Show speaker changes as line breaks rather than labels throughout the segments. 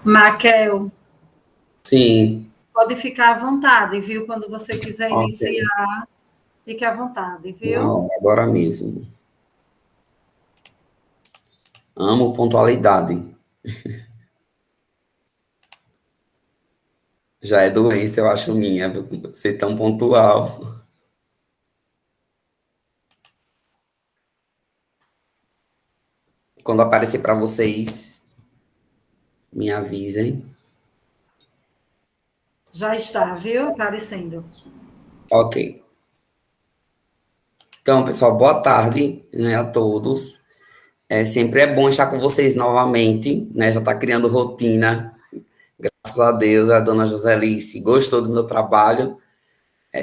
Maquel,
Sim.
pode ficar à vontade, viu? Quando você quiser
Ok.
iniciar, fique à vontade, viu?
Não, agora mesmo. Amo pontualidade. Já é doença, eu acho minha, viu? Ser tão pontual. Quando aparecer para vocês, me avisem.
Já está, viu? Aparecendo.
Ok. Então, pessoal, boa tarde, né, a todos. Sempre é bom estar com vocês novamente, né? Já está criando rotina. Graças a Deus, a dona Joselice gostou do meu trabalho.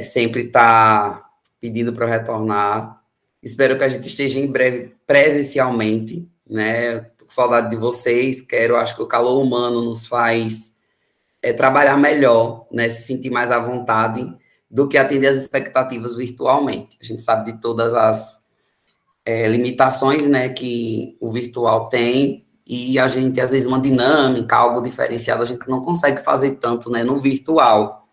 Sempre está pedindo para eu retornar. Espero que a gente esteja em breve presencialmente, né? Tô com saudade de vocês. Acho que o calor humano nos faz trabalhar melhor, né? Se sentir mais à vontade do que atender as expectativas virtualmente. A gente sabe de todas as limitações, né, que o virtual tem, e a gente, às vezes, uma dinâmica, algo diferenciado, a gente não consegue fazer tanto, né, no virtual.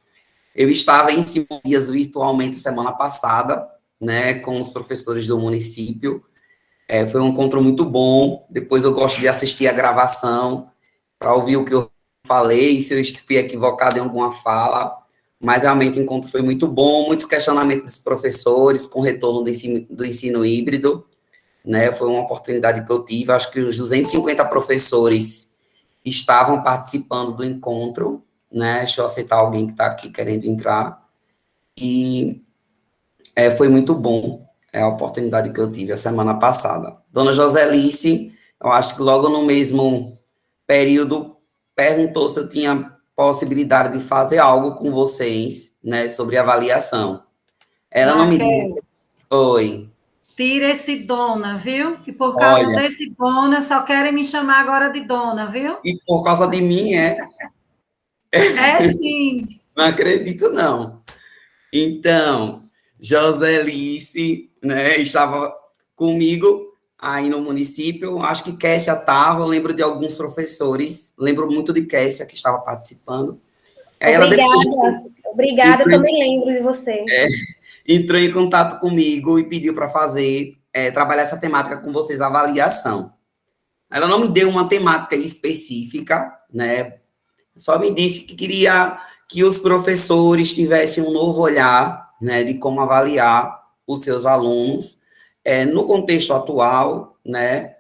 Eu estava em 5 dias virtualmente semana passada, né, com os professores do município. Foi um encontro muito bom. Depois eu gosto de assistir a gravação para ouvir o que eu falei, se eu fui equivocado em alguma fala. Mas realmente o encontro foi muito bom, muitos questionamentos dos professores com retorno do ensino híbrido, né? Foi uma oportunidade que eu tive. Acho que os 250 professores estavam participando do encontro, né? Deixa eu aceitar alguém que está aqui querendo entrar. E foi muito bom a oportunidade que eu tive a semana passada. Dona Joselice, eu acho que logo no mesmo período, perguntou se eu tinha possibilidade de fazer algo com vocês, né, sobre avaliação. Ela não me deu.
Maquel,
Oi.
tira esse dona, viu? Que por causa
Olha,
desse dona, só querem me chamar agora de dona, viu?
e por causa de mim,
É sim.
não acredito, não. Então, Joselice, né, estava comigo aí no município, acho que Kessia estava, eu lembro de alguns professores, lembro muito de Kessia, que estava participando. Aí ela depois
Obrigada,
entrou,
também lembro de você.
entrou em contato comigo e pediu para fazer, trabalhar essa temática com vocês, avaliação. Ela não me deu uma temática específica, né, só me disse que queria que os professores tivessem um novo olhar, né, de como avaliar os seus alunos no contexto atual, né,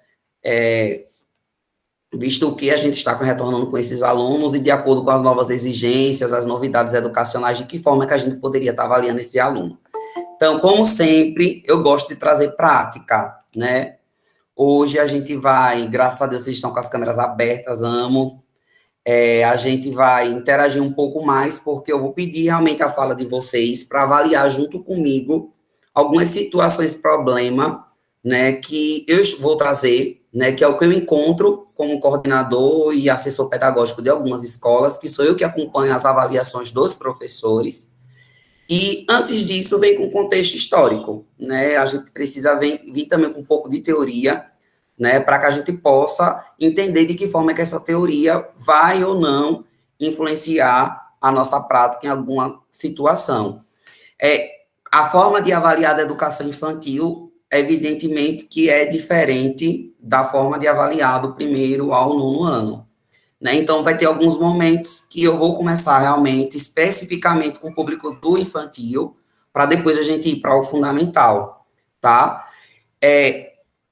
visto que a gente está retornando com esses alunos e de acordo com as novas exigências, as novidades educacionais, de que forma que a gente poderia estar avaliando esse aluno. Então, como sempre, eu gosto de trazer prática, né? Hoje a gente vai, graças a Deus, vocês estão com as câmeras abertas, amo. A gente vai interagir um pouco mais, porque eu vou pedir realmente a fala de vocês para avaliar junto comigo algumas situações, problema, né, que eu vou trazer, né, que é o que eu encontro como coordenador e assessor pedagógico de algumas escolas, que sou eu que acompanho as avaliações dos professores. E antes disso, vem com contexto histórico, né? A gente precisa vir também com um pouco de teoria, né, para que a gente possa entender de que forma é que essa teoria vai ou não influenciar a nossa prática em alguma situação. A forma de avaliar a educação infantil, evidentemente, que é diferente da forma de avaliar do primeiro ao nono ano, né? Então, vai ter alguns momentos que eu vou começar realmente, especificamente com o público do infantil, para depois a gente ir para o fundamental, tá?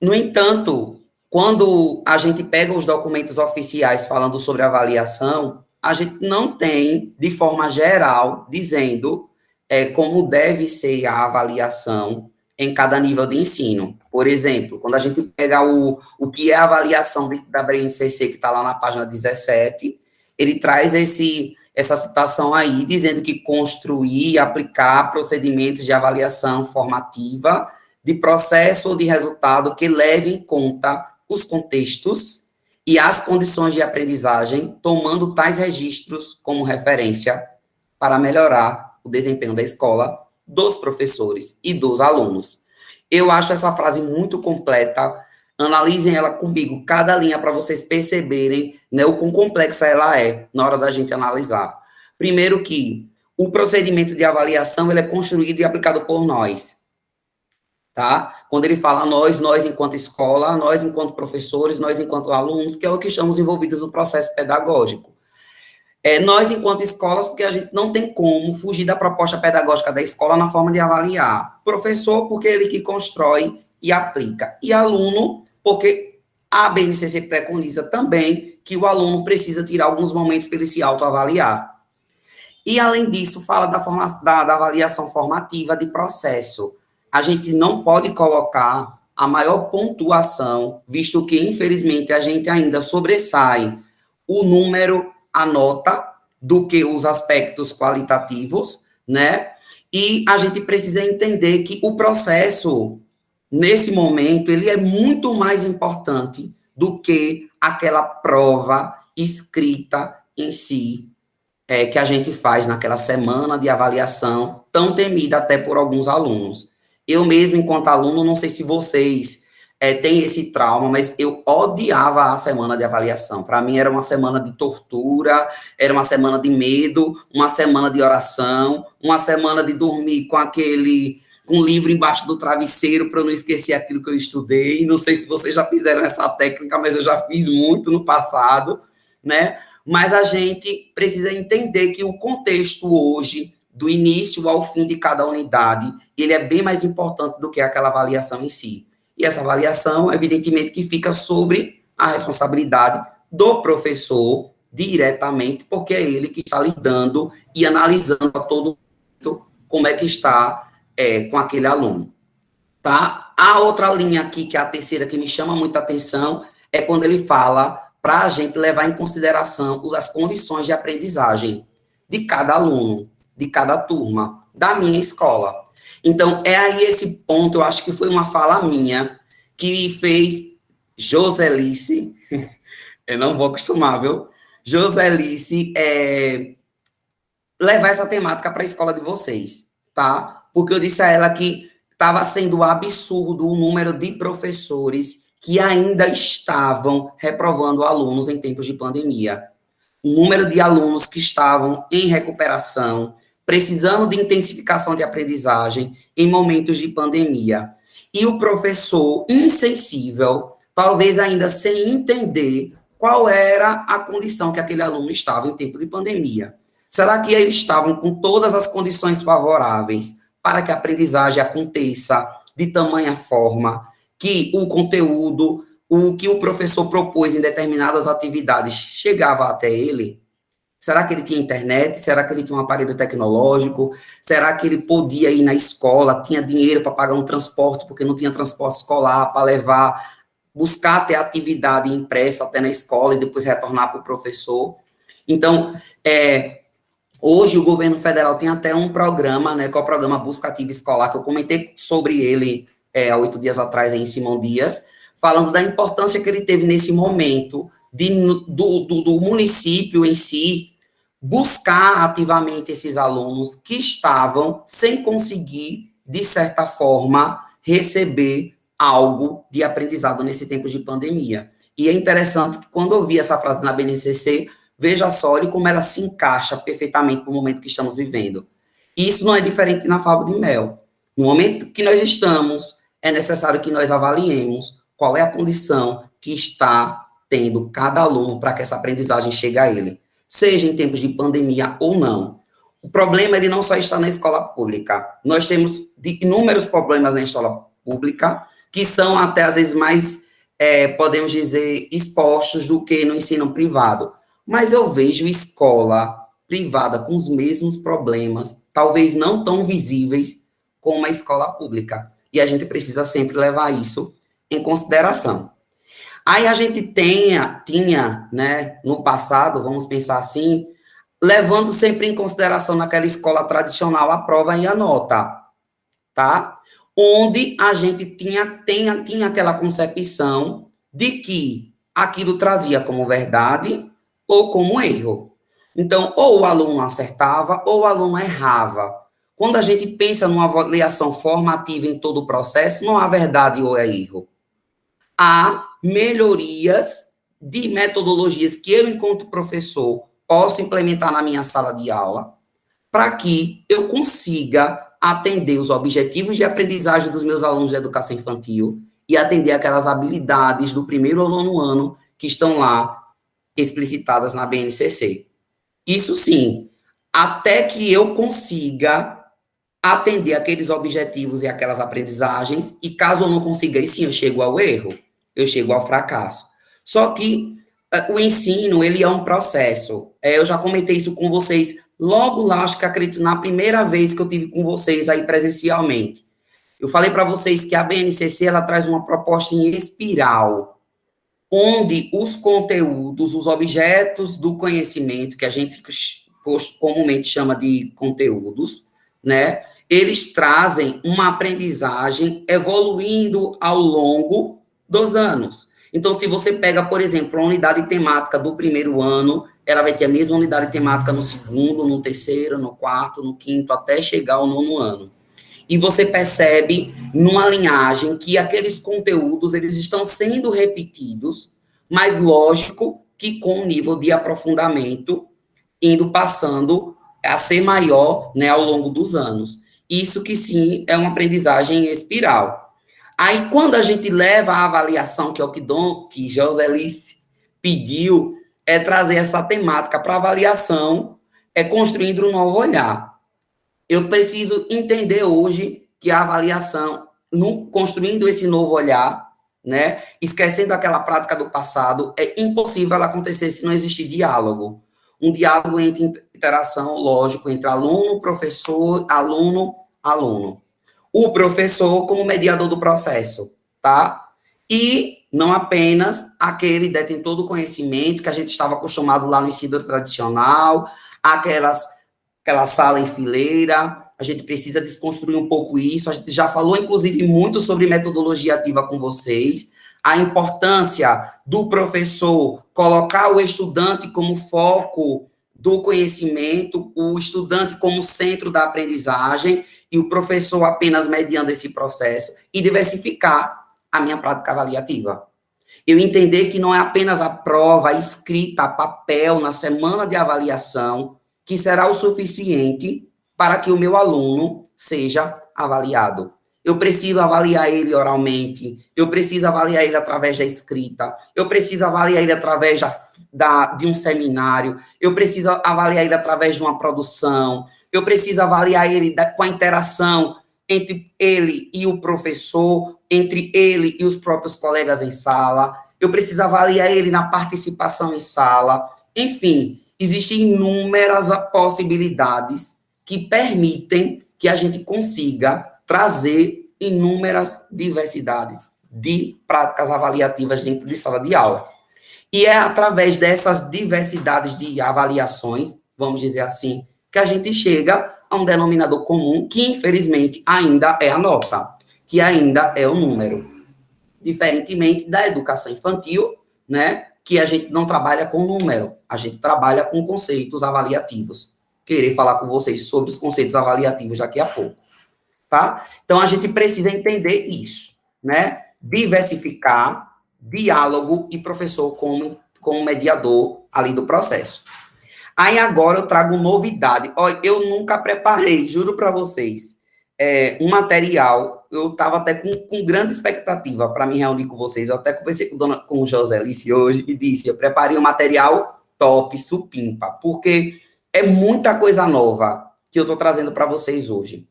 No entanto, quando a gente pega os documentos oficiais falando sobre avaliação, a gente não tem, de forma geral, dizendo como deve ser a avaliação em cada nível de ensino. Por exemplo, quando a gente pega o que é a avaliação da BNCC, que está lá na página 17, ele traz essa citação aí, dizendo que construir e aplicar procedimentos de avaliação formativa de processo ou de resultado que leve em conta os contextos e as condições de aprendizagem, tomando tais registros como referência para melhorar o desempenho da escola, dos professores e dos alunos. Eu acho essa frase muito completa, Analisem ela comigo, cada linha, para vocês perceberem, né, o quão complexa ela é na hora da gente analisar. Primeiro que o procedimento de avaliação ele é construído e aplicado por nós, tá? Quando ele fala nós enquanto escola, nós enquanto professores, nós enquanto alunos, que é o que estamos envolvidos no processo pedagógico. Nós enquanto escolas, porque a gente não tem como fugir da proposta pedagógica da escola na forma de avaliar. Professor, porque é ele que constrói e aplica. E aluno, porque a BNCC preconiza também que o aluno precisa tirar alguns momentos para ele se autoavaliar. E, além disso, fala da avaliação formativa de processo. A gente não pode colocar a maior pontuação, visto que, infelizmente, a gente ainda sobressai o número, a nota, do que os aspectos qualitativos, né? E a gente precisa entender que o processo, nesse momento, ele é muito mais importante do que aquela prova escrita em si, que a gente faz naquela semana de avaliação, tão temida até por alguns alunos. Eu mesmo, enquanto aluno, não sei se vocês têm esse trauma, mas eu odiava a semana de avaliação. Para mim, era uma semana de tortura, era uma semana de medo, uma semana de oração, uma semana de dormir com um livro embaixo do travesseiro para eu não esquecer aquilo que eu estudei. Não sei se vocês já fizeram essa técnica, mas eu já fiz muito no passado, né? Mas a gente precisa entender que o contexto hoje, do início ao fim de cada unidade, ele é bem mais importante do que aquela avaliação em si. E essa avaliação, evidentemente, que fica sobre a responsabilidade do professor diretamente, porque é ele que está lidando e analisando a todo momento como é que está com aquele aluno. Tá? A outra linha aqui, que é a terceira, que me chama muita atenção, é quando ele fala para a gente levar em consideração as condições de aprendizagem de cada aluno, de cada turma, da minha escola. Então, aí esse ponto, eu acho que foi uma fala minha, que fez Joselice, eu não vou acostumar, viu? Joselice, levar essa temática para a escola de vocês, tá? Porque eu disse a ela que estava sendo absurdo o número de professores que ainda estavam reprovando alunos em tempos de pandemia. O número de alunos que estavam em recuperação, precisando de intensificação de aprendizagem em momentos de pandemia. E o professor insensível, talvez ainda sem entender qual era a condição que aquele aluno estava em tempo de pandemia. Será que eles estavam com todas as condições favoráveis para que a aprendizagem aconteça de tamanha forma que o conteúdo, o que o professor propôs em determinadas atividades chegava até ele? Será que ele tinha internet? Será que ele tinha um aparelho tecnológico? Será que ele podia ir na escola, tinha dinheiro para pagar um transporte, porque não tinha transporte escolar para levar, buscar até a atividade impressa até na escola e depois retornar para o professor? Então, hoje o governo federal tem até um programa, né, que é o programa Busca Ativa Escolar, que eu comentei sobre ele há 8 dias atrás, em Simão Dias, falando da importância que ele teve nesse momento do município em si buscar ativamente esses alunos que estavam sem conseguir, de certa forma, receber algo de aprendizado nesse tempo de pandemia. E é interessante que quando eu vi essa frase na BNCC, veja só como ela se encaixa perfeitamente no momento que estamos vivendo. Isso não é diferente na fava de mel. No momento que nós estamos, é necessário que nós avaliemos qual é a condição que está tendo cada aluno para que essa aprendizagem chegue a ele, seja em tempos de pandemia ou não. O problema, ele não só está na escola pública. Nós temos inúmeros problemas na escola pública, que são até, às vezes, mais, podemos dizer, expostos do que no ensino privado. Mas eu vejo escola privada com os mesmos problemas, talvez não tão visíveis como a escola pública. E a gente precisa sempre levar isso em consideração. Aí a gente tinha, né, no passado, vamos pensar assim, levando sempre em consideração naquela escola tradicional a prova e a nota, tá? Onde a gente tinha aquela concepção de que aquilo trazia como verdade ou como erro. Então, ou o aluno acertava ou o aluno errava. Quando a gente pensa numa avaliação formativa em todo o processo, não há verdade ou é erro. a melhorias de metodologias que eu, enquanto professor, posso implementar na minha sala de aula, para que eu consiga atender os objetivos de aprendizagem dos meus alunos de educação infantil e atender aquelas habilidades do primeiro ao nono ano que estão lá explicitadas na BNCC. Isso sim, até que eu consiga atender aqueles objetivos e aquelas aprendizagens, e caso eu não consiga, aí sim, eu chego ao erro, eu chego ao fracasso. Só que o ensino, ele é um processo. Eu já comentei isso com vocês logo lá, acho que acredito, na primeira vez que eu tive com vocês aí presencialmente. Eu falei para vocês que a BNCC, ela traz uma proposta em espiral, onde os conteúdos, os objetos do conhecimento, que a gente comumente chama de conteúdos, né, eles trazem uma aprendizagem evoluindo ao longo dos anos. Então, se você pega, por exemplo, a unidade temática do primeiro ano, ela vai ter a mesma unidade temática no segundo, no terceiro, no quarto, no quinto, até chegar ao nono ano. E você percebe, numa linhagem, que aqueles conteúdos, eles estão sendo repetidos, mas lógico que com um nível de aprofundamento, passando a ser maior, né, ao longo dos anos. Isso que sim é uma aprendizagem em espiral. Aí, quando a gente leva a avaliação, que é o que Joselice pediu, é trazer essa temática para avaliação, é construindo um novo olhar. Eu preciso entender hoje que a avaliação, construindo esse novo olhar, né, esquecendo aquela prática do passado, é impossível ela acontecer se não existir diálogo. Um diálogo entre interação, lógico, entre aluno, professor, aluno, aluno. O professor como mediador do processo, tá? E não apenas aquele detentor do conhecimento que a gente estava acostumado lá no ensino tradicional, aquela sala em fileira. A gente precisa desconstruir um pouco isso. A gente já falou, inclusive, muito sobre metodologia ativa com vocês, a importância do professor colocar o estudante como foco do conhecimento, o estudante como centro da aprendizagem e o professor apenas mediando esse processo e diversificar a minha prática avaliativa. Eu entender que não é apenas a prova, a escrita, a papel na semana de avaliação que será o suficiente para que o meu aluno seja avaliado. Eu preciso avaliar ele oralmente, eu preciso avaliar ele através da escrita, eu preciso avaliar ele através de um seminário, eu preciso avaliar ele através de uma produção, eu preciso avaliar ele com a interação entre ele e o professor, entre ele e os próprios colegas em sala, eu preciso avaliar ele na participação em sala. Enfim, existem inúmeras possibilidades que permitem que a gente consiga trazer inúmeras diversidades de práticas avaliativas dentro de sala de aula. E é através dessas diversidades de avaliações, vamos dizer assim, que a gente chega a um denominador comum que, infelizmente, ainda é a nota, que ainda é o número. Diferentemente da educação infantil, né, que a gente não trabalha com número, a gente trabalha com conceitos avaliativos. Querer falar com vocês sobre os conceitos avaliativos daqui a pouco, tá? Então, a gente precisa entender isso, né? Diversificar, diálogo e professor como mediador ali do processo. Aí, agora, eu trago novidade. Olha, eu nunca preparei, juro para vocês, um material. Eu estava até com grande expectativa para me reunir com vocês. Eu até conversei com o Joselice hoje e disse, eu preparei um material top, supimpa, porque é muita coisa nova que eu estou trazendo para vocês hoje.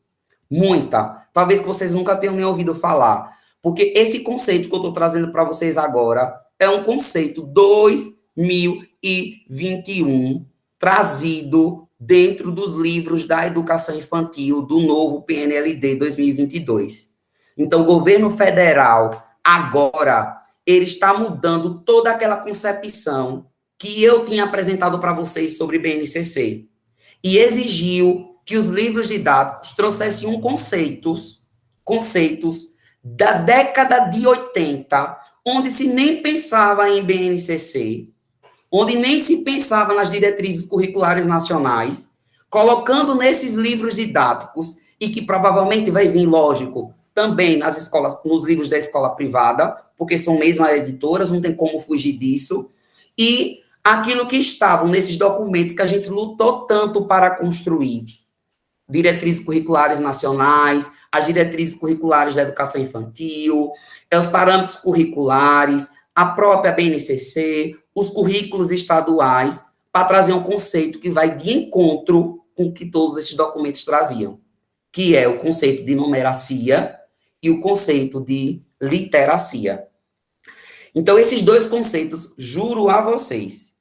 Muita. Talvez que vocês nunca tenham nem ouvido falar. Porque esse conceito que eu estou trazendo para vocês agora é um conceito 2021 trazido dentro dos livros da educação infantil do novo PNLD 2022. Então, o governo federal, agora, ele está mudando toda aquela concepção que eu tinha apresentado para vocês sobre BNCC, e exigiu que os livros didáticos trouxessem conceitos da década de 80, onde se nem pensava em BNCC, onde nem se pensava nas diretrizes curriculares nacionais, colocando nesses livros didáticos, e que provavelmente vai vir, lógico, também nas escolas, nos livros da escola privada, porque são mesmo as editoras, não tem como fugir disso, e aquilo que estavam nesses documentos que a gente lutou tanto para construir, diretrizes curriculares nacionais, as diretrizes curriculares da educação infantil, os parâmetros curriculares, a própria BNCC, os currículos estaduais, para trazer um conceito que vai de encontro com o que todos esses documentos traziam, que é o conceito de numeracia e o conceito de literacia. Então, esses dois conceitos, juro a vocês,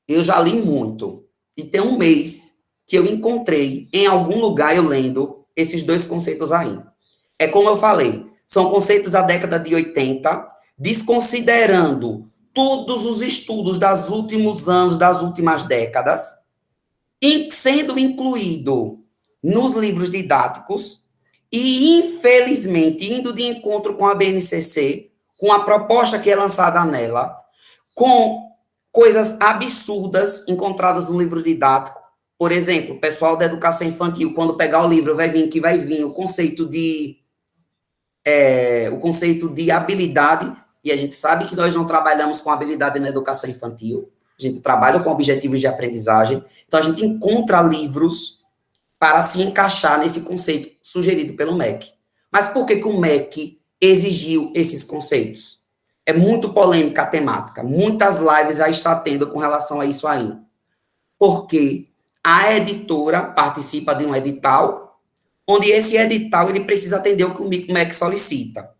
eu já li muito, e tem um mês que eu encontrei em algum lugar eu lendo esses dois conceitos aí. É como eu falei, são conceitos da década de 80, desconsiderando todos os estudos dos últimos anos, das últimas décadas, sendo incluído nos livros didáticos e, infelizmente, indo de encontro com a BNCC, com a proposta que é lançada nela, com coisas absurdas encontradas no livro didático. Por exemplo, o pessoal da educação infantil, quando pegar o livro, vai vir o conceito de habilidade, e a gente sabe que nós não trabalhamos com habilidade na educação infantil, a gente trabalha com objetivos de aprendizagem, então a gente encontra livros para se encaixar nesse conceito sugerido pelo MEC. Mas por que o MEC exigiu esses conceitos? É muito polêmica a temática, muitas lives já está tendo com relação a isso aí. Porque a editora participa de um edital, onde esse edital ele precisa atender o que o MEC solicita.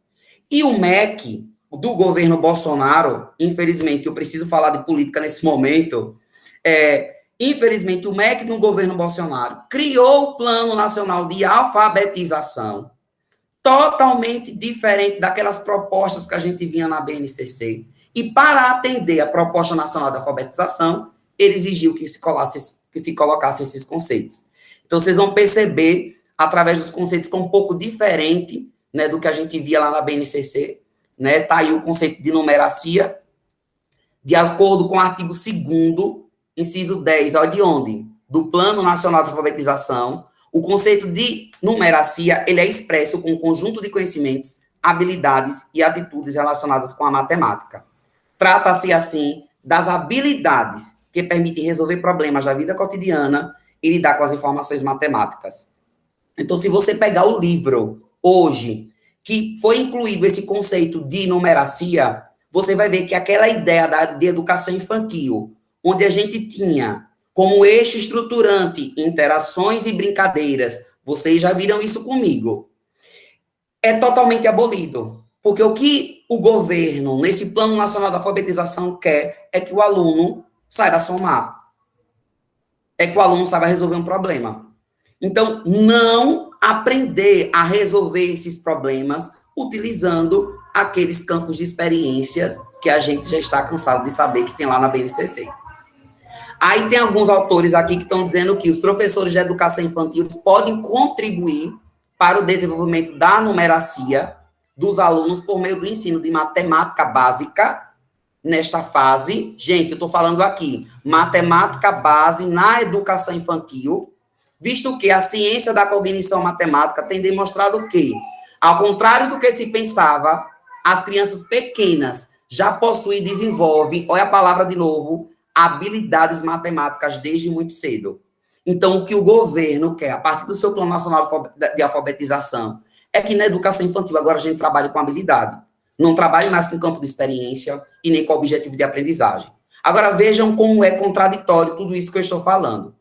E o MEC, do governo Bolsonaro, infelizmente, eu preciso falar de política nesse momento, infelizmente, o MEC no governo Bolsonaro criou o Plano Nacional de Alfabetização, totalmente diferente daquelas propostas que a gente vinha na BNCC. E para atender a proposta nacional de alfabetização, ele exigiu que se colocasse esses conceitos. Então, vocês vão perceber, através dos conceitos, que é um pouco diferente, né, do que a gente via lá na BNCC, né? Tá aí o conceito de numeracia, de acordo com o artigo 2º, inciso 10, olha de onde? Do Plano Nacional de Alfabetização, o conceito de numeracia, ele é expresso com um conjunto de conhecimentos, habilidades e atitudes relacionadas com a matemática. Trata-se, assim, das habilidades que permitem resolver problemas da vida cotidiana e lidar com as informações matemáticas. Então, se você pegar o livro, hoje, que foi incluído esse conceito de numeracia, você vai ver que aquela ideia de educação infantil, onde a gente tinha como eixo estruturante interações e brincadeiras, vocês já viram isso comigo, é totalmente abolido. Porque o que o governo, nesse Plano Nacional da Alfabetização, quer é que o aluno saiba somar. É que o aluno saiba resolver um problema. Então, não aprender a resolver esses problemas utilizando aqueles campos de experiências que a gente já está cansado de saber que tem lá na BNCC. Aí tem alguns autores aqui que estão dizendo que os professores de educação infantil podem contribuir para o desenvolvimento da numeracia dos alunos por meio do ensino de matemática básica nesta fase. Gente, eu estou falando aqui, matemática base na educação infantil, visto que a ciência da cognição matemática tem demonstrado que, ao contrário do que se pensava, as crianças pequenas já possuem e desenvolvem, olha a palavra de novo, habilidades matemáticas desde muito cedo. Então, o que o governo quer, a partir do seu Plano Nacional de Alfabetização, é que na educação infantil agora a gente trabalhe com habilidade. Não trabalhe mais com campo de experiência e nem com objetivo de aprendizagem. Agora, vejam como é contraditório tudo isso que eu estou falando.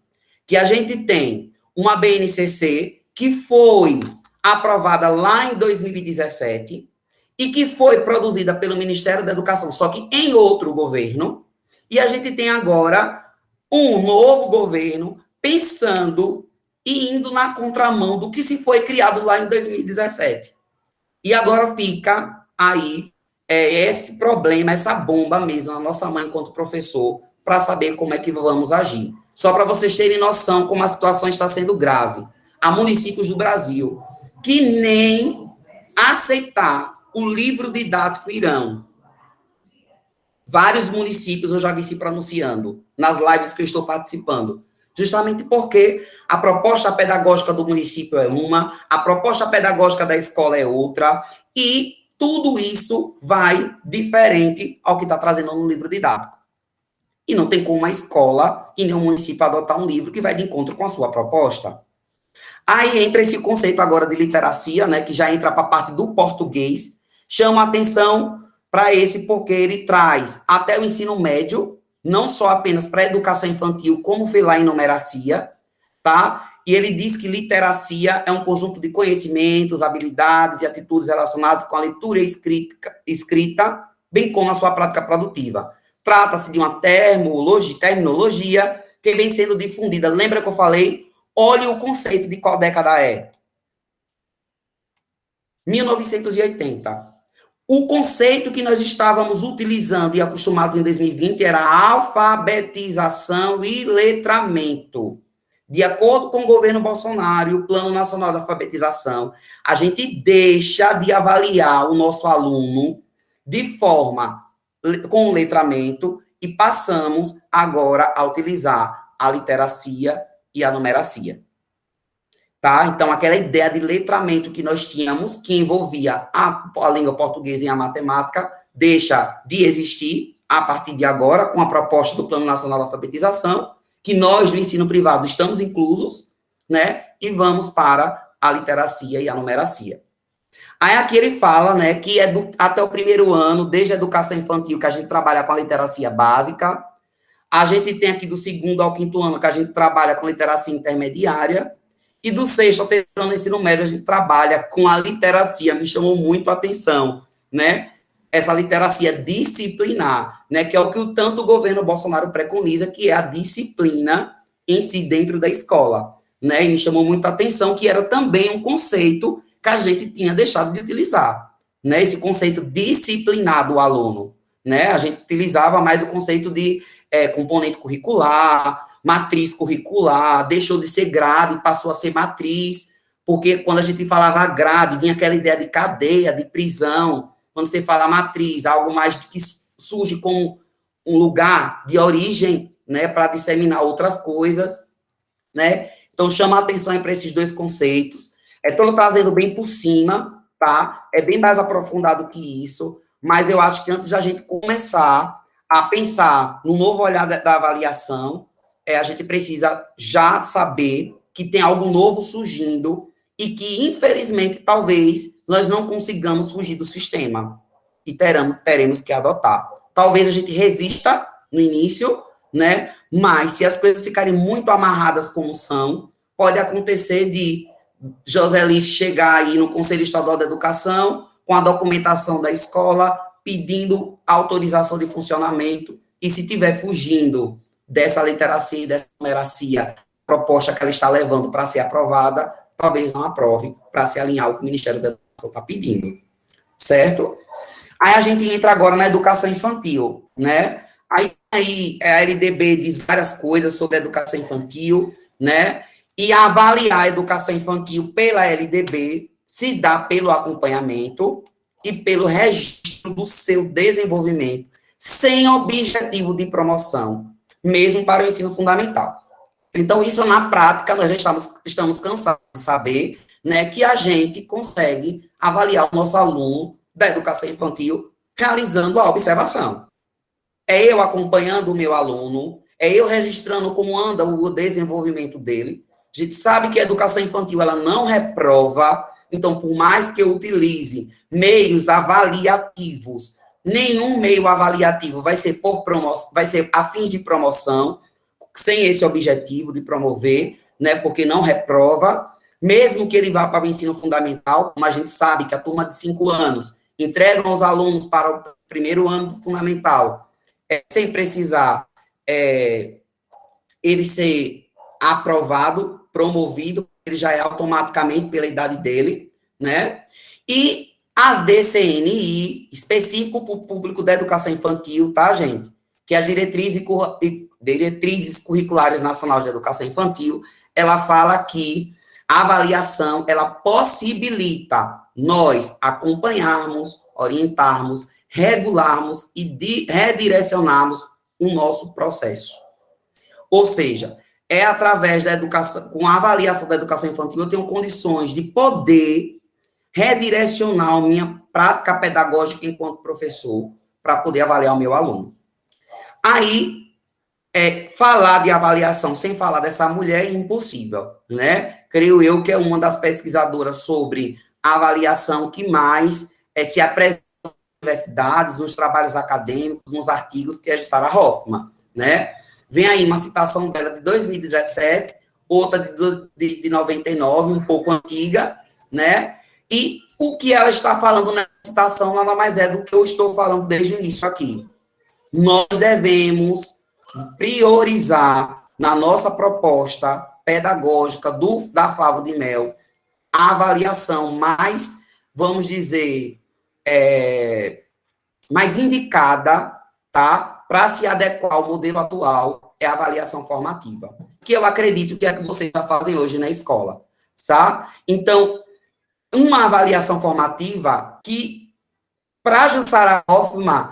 Que a gente tem uma BNCC que foi aprovada lá em 2017 e que foi produzida pelo Ministério da Educação, só que em outro governo, e a gente tem agora um novo governo pensando e indo na contramão do que se foi criado lá em 2017. E agora fica aí esse problema, essa bomba mesmo na nossa mãe enquanto professor, para saber como é que vamos agir. Só para vocês terem noção como a situação está sendo grave. Há municípios do Brasil que nem aceitar o livro didático irão. Vários municípios eu já vi se pronunciando, nas lives que eu estou participando. Justamente porque a proposta pedagógica do município é uma, a proposta pedagógica da escola é outra, e tudo isso vai diferente ao que está trazendo no livro didático. E não tem como a escola e nem o município adotar um livro que vai de encontro com a sua proposta. Aí entra esse conceito agora de literacia, né, que já entra para a parte do português, chama atenção para esse porque ele traz até o ensino médio, não só apenas para a educação infantil, como foi lá em numeracia, tá? E ele diz que literacia é um conjunto de conhecimentos, habilidades e atitudes relacionadas com a leitura e escrita, bem como a sua prática produtiva. Trata-se de uma terminologia que vem sendo difundida. Lembra que eu falei? Olhe o conceito de qual década é. 1980. O conceito que nós estávamos utilizando e acostumados em 2020 era alfabetização e letramento. De acordo com o governo Bolsonaro e o Plano Nacional de Alfabetização, a gente deixa de avaliar o nosso aluno de forma com letramento e passamos agora a utilizar a literacia e a numeracia. Tá? Então, aquela ideia de letramento que nós tínhamos, que envolvia a língua portuguesa e a matemática, deixa de existir a partir de agora, com a proposta do Plano Nacional de Alfabetização, que nós, do ensino privado, estamos inclusos, né? E vamos para a literacia e a numeracia. Aí aqui ele fala, né, que é até o primeiro ano, desde a educação infantil, que a gente trabalha com a literacia básica. A gente tem aqui do segundo ao quinto ano, que a gente trabalha com literacia intermediária. E do sexto ao terceiro ano do ensino médio, a gente trabalha com a literacia. Me chamou muito a atenção, né? Essa literacia disciplinar, né? Que é o que tanto o governo Bolsonaro preconiza, que é a disciplina em si dentro da escola, né? E me chamou muito a atenção que era também um conceito que a gente tinha deixado de utilizar, né? Esse conceito disciplinar do aluno, né? A gente utilizava mais o conceito de componente curricular, matriz curricular, deixou de ser grade e passou a ser matriz, porque quando a gente falava grade, vinha aquela ideia de cadeia, de prisão. Quando você fala matriz, algo mais que surge como um lugar de origem, né, para disseminar outras coisas, né? Então, chama a atenção para esses dois conceitos. Estou trazendo bem por cima, tá? É bem mais aprofundado que isso, mas eu acho que antes da gente começar a pensar no novo olhar da avaliação, a gente precisa já saber que tem algo novo surgindo e que, infelizmente, talvez nós não consigamos fugir do sistema e teremos que adotar. Talvez a gente resista no início, né? Mas se as coisas ficarem muito amarradas como são, pode acontecer de José Liz chegar aí no Conselho Estadual da Educação com a documentação da escola, pedindo autorização de funcionamento, e se tiver fugindo dessa literacia e dessa numeracia, proposta que ela está levando para ser aprovada, talvez não aprove, para se alinhar ao que o Ministério da Educação está pedindo, certo? Aí a gente entra agora na educação infantil, né? Aí a LDB diz várias coisas sobre a educação infantil, né? E avaliar a educação infantil pela LDB se dá pelo acompanhamento e pelo registro do seu desenvolvimento, sem objetivo de promoção, mesmo para o ensino fundamental. Então, isso na prática, nós já estamos cansados de saber, né, que a gente consegue avaliar o nosso aluno da educação infantil realizando a observação. É eu acompanhando o meu aluno, é eu registrando como anda o desenvolvimento dele. A gente sabe que a educação infantil, ela não reprova, então, por mais que eu utilize meios avaliativos, nenhum meio avaliativo vai ser vai ser a fim de promoção, sem esse objetivo de promover, né, porque não reprova, mesmo que ele vá para o ensino fundamental, como a gente sabe que a turma de 5 anos entregam os alunos para o primeiro ano do fundamental, sem precisar ele ser aprovado, promovido, ele já é automaticamente pela idade dele, né? E as DCNI, específico para o público da educação infantil, tá, gente? Que é a Diretrizes Curriculares Nacional de Educação Infantil, ela fala que a avaliação, ela possibilita nós acompanharmos, orientarmos, regularmos e redirecionarmos o nosso processo. Ou seja, é através da educação, com a avaliação da educação infantil, eu tenho condições de poder redirecionar a minha prática pedagógica enquanto professor para poder avaliar o meu aluno. Aí, falar de avaliação sem falar dessa mulher é impossível, né? Creio eu que é uma das pesquisadoras sobre avaliação que mais se apresenta nas universidades, nos trabalhos acadêmicos, nos artigos, que é a Jussara Hoffmann, né? Vem aí uma citação dela de 2017, outra de 99, um pouco antiga, né? E o que ela está falando nessa citação nada mais é do que eu estou falando desde o início aqui. Nós devemos priorizar na nossa proposta pedagógica da Favo de Mel a avaliação mais, vamos dizer, mais indicada, tá? Para se adequar ao modelo atual, é a avaliação formativa, que eu acredito que é o que vocês já fazem hoje na escola, tá? Então, uma avaliação formativa que, para Jussara Hoffmann,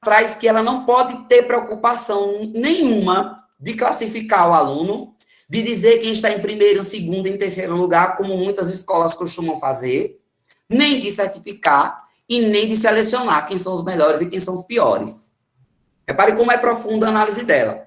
traz que ela não pode ter preocupação nenhuma de classificar o aluno, de dizer quem está em primeiro, segundo, em terceiro lugar, como muitas escolas costumam fazer, nem de certificar e nem de selecionar quem são os melhores e quem são os piores. Repare como é profunda a análise dela.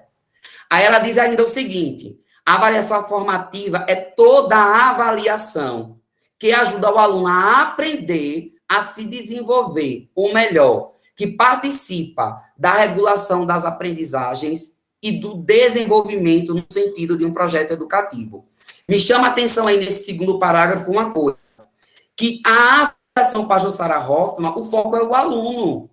Aí ela diz ainda o seguinte: a avaliação formativa é toda a avaliação que ajuda o aluno a aprender, a se desenvolver, ou melhor, que participa da regulação das aprendizagens e do desenvolvimento no sentido de um projeto educativo. Me chama a atenção aí nesse segundo parágrafo uma coisa, que a avaliação para Jussara Hoffmann, o foco é o aluno.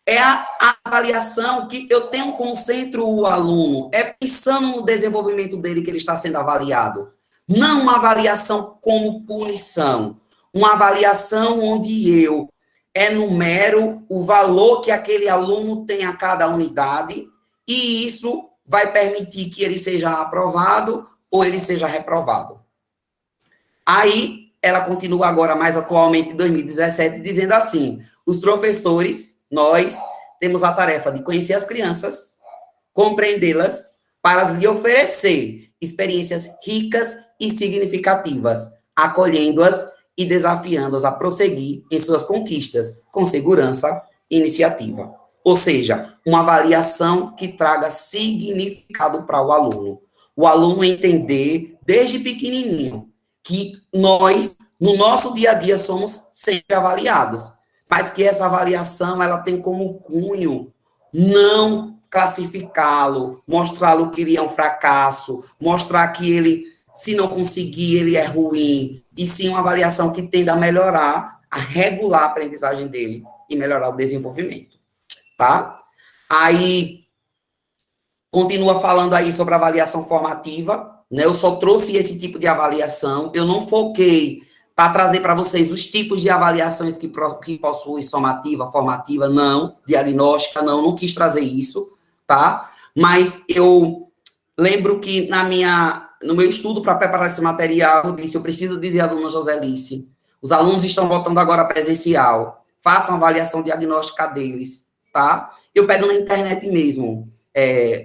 É a avaliação que eu tenho como centro o aluno, é pensando no desenvolvimento dele que ele está sendo avaliado. Não uma avaliação como punição, uma avaliação onde eu enumero o valor que aquele aluno tem a cada unidade e isso vai permitir que ele seja aprovado ou ele seja reprovado. Aí, ela continua agora, mais atualmente, em 2017, dizendo assim: os professores, nós, temos a tarefa de conhecer as crianças, compreendê-las, para lhe oferecer experiências ricas e significativas, acolhendo-as e desafiando-as a prosseguir em suas conquistas, com segurança e iniciativa. Ou seja, uma avaliação que traga significado para o aluno entender, desde pequenininho, que nós, no nosso dia a dia, somos sempre avaliados, mas que essa avaliação, ela tem como cunho não classificá-lo, mostrá-lo que ele é um fracasso, mostrar que ele, se não conseguir, ele é ruim, e sim uma avaliação que tende a melhorar, a regular a aprendizagem dele e melhorar o desenvolvimento, tá? Aí, continua falando aí sobre a avaliação formativa, né? Eu só trouxe esse tipo de avaliação, eu não foquei para trazer para vocês os tipos de avaliações que possuem somativa, formativa, não, diagnóstica, não quis trazer isso, tá? Mas eu lembro que no meu estudo para preparar esse material, eu disse, eu preciso dizer à dona Joselice, os alunos estão voltando agora presencial, façam a avaliação diagnóstica deles, tá? Eu pego na internet mesmo,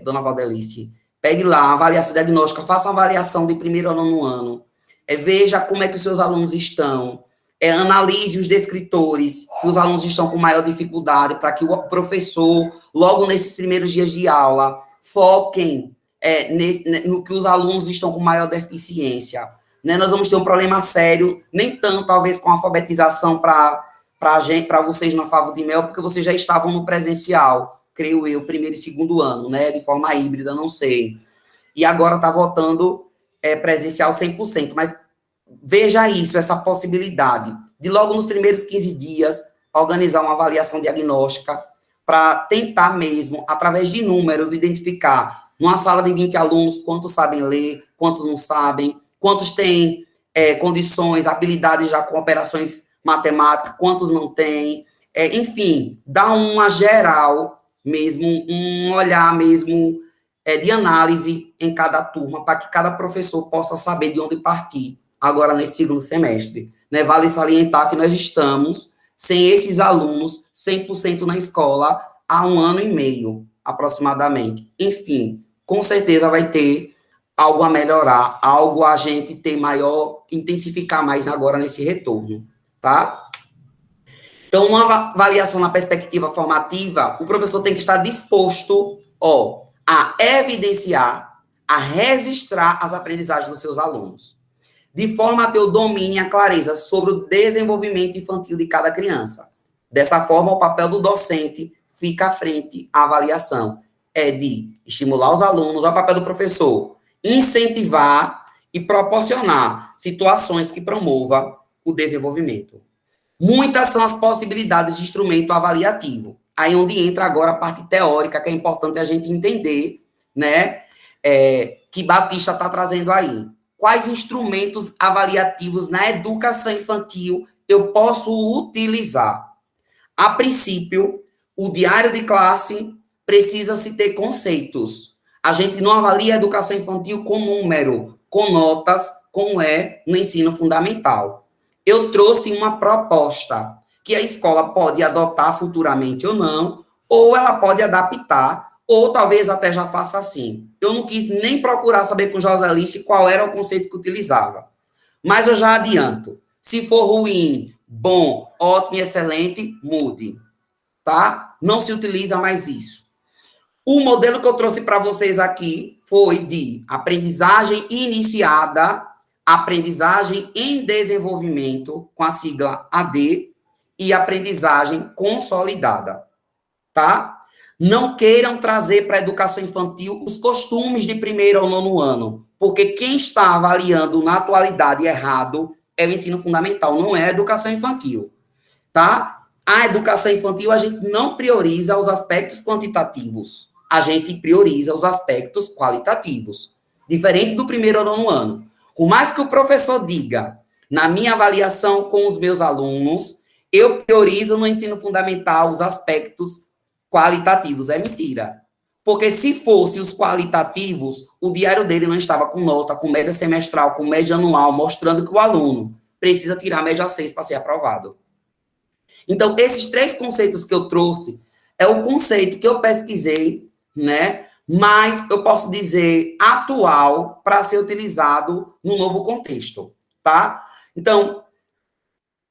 dona Valdelice, pegue lá, a avaliação diagnóstica, faça uma avaliação de primeiro ano no ano, veja como é que os seus alunos estão, analise os descritores, que os alunos estão com maior dificuldade, para que o professor, logo nesses primeiros dias de aula, foquem no que os alunos estão com maior deficiência. Né? Nós vamos ter um problema sério, nem tanto, talvez, com a alfabetização para vocês na Favo de Mel, porque vocês já estavam no presencial, creio eu, primeiro e segundo ano, né? De forma híbrida, não sei. E agora está voltando presencial 100%, mas veja isso, essa possibilidade de logo nos primeiros 15 dias organizar uma avaliação diagnóstica para tentar mesmo, através de números, identificar numa sala de 20 alunos quantos sabem ler, quantos não sabem, quantos têm condições, habilidades já com operações matemáticas, quantos não têm, enfim, dá uma geral mesmo, um olhar mesmo de análise em cada turma, para que cada professor possa saber de onde partir, agora nesse segundo semestre. Né? Vale salientar que nós estamos sem esses alunos 100% na escola há 1 ano e meio, aproximadamente. Enfim, com certeza vai ter algo a melhorar, algo a gente ter maior, intensificar mais agora nesse retorno, tá? Então, uma avaliação na perspectiva formativa, o professor tem que estar disposto, a evidenciar, a registrar as aprendizagens dos seus alunos, de forma a ter o domínio e a clareza sobre o desenvolvimento infantil de cada criança. Dessa forma, o papel do docente fica à frente à avaliação, é de estimular os alunos, ao papel do professor, incentivar e proporcionar situações que promovam o desenvolvimento. Muitas são as possibilidades de instrumento avaliativo. Aí onde entra agora a parte teórica, que é importante a gente entender, né, que Batista está trazendo aí. Quais instrumentos avaliativos na educação infantil eu posso utilizar? A princípio, o diário de classe precisa-se ter conceitos. A gente não avalia a educação infantil com número, com notas, como é no ensino fundamental. Eu trouxe uma proposta que a escola pode adotar futuramente ou ela pode adaptar, ou talvez até já faça assim. Eu não quis nem procurar saber com Joselice qual era o conceito que utilizava. Mas eu já adianto. Se for ruim, bom, ótimo e excelente, mude. Tá? Não se utiliza mais isso. O modelo que eu trouxe para vocês aqui foi de aprendizagem iniciada, aprendizagem em desenvolvimento, com a sigla AD, e aprendizagem consolidada, tá? Não queiram trazer para a educação infantil os costumes de 1º ao 9º ano, porque quem está avaliando na atualidade errado é o ensino fundamental, não é a educação infantil, tá? A educação infantil, a gente não prioriza os aspectos quantitativos, a gente prioriza os aspectos qualitativos, diferente do 1º ao 9º ano. Por mais que o professor diga, na minha avaliação com os meus alunos, eu priorizo no ensino fundamental os aspectos qualitativos. É mentira. Porque se fosse os qualitativos, o diário dele não estava com nota, com média semestral, com média anual, mostrando que o aluno precisa tirar média 6 para ser aprovado. Então, esses 3 conceitos que eu trouxe, é o conceito que eu pesquisei, né? Mas eu posso dizer atual para ser utilizado no novo contexto, tá? Então,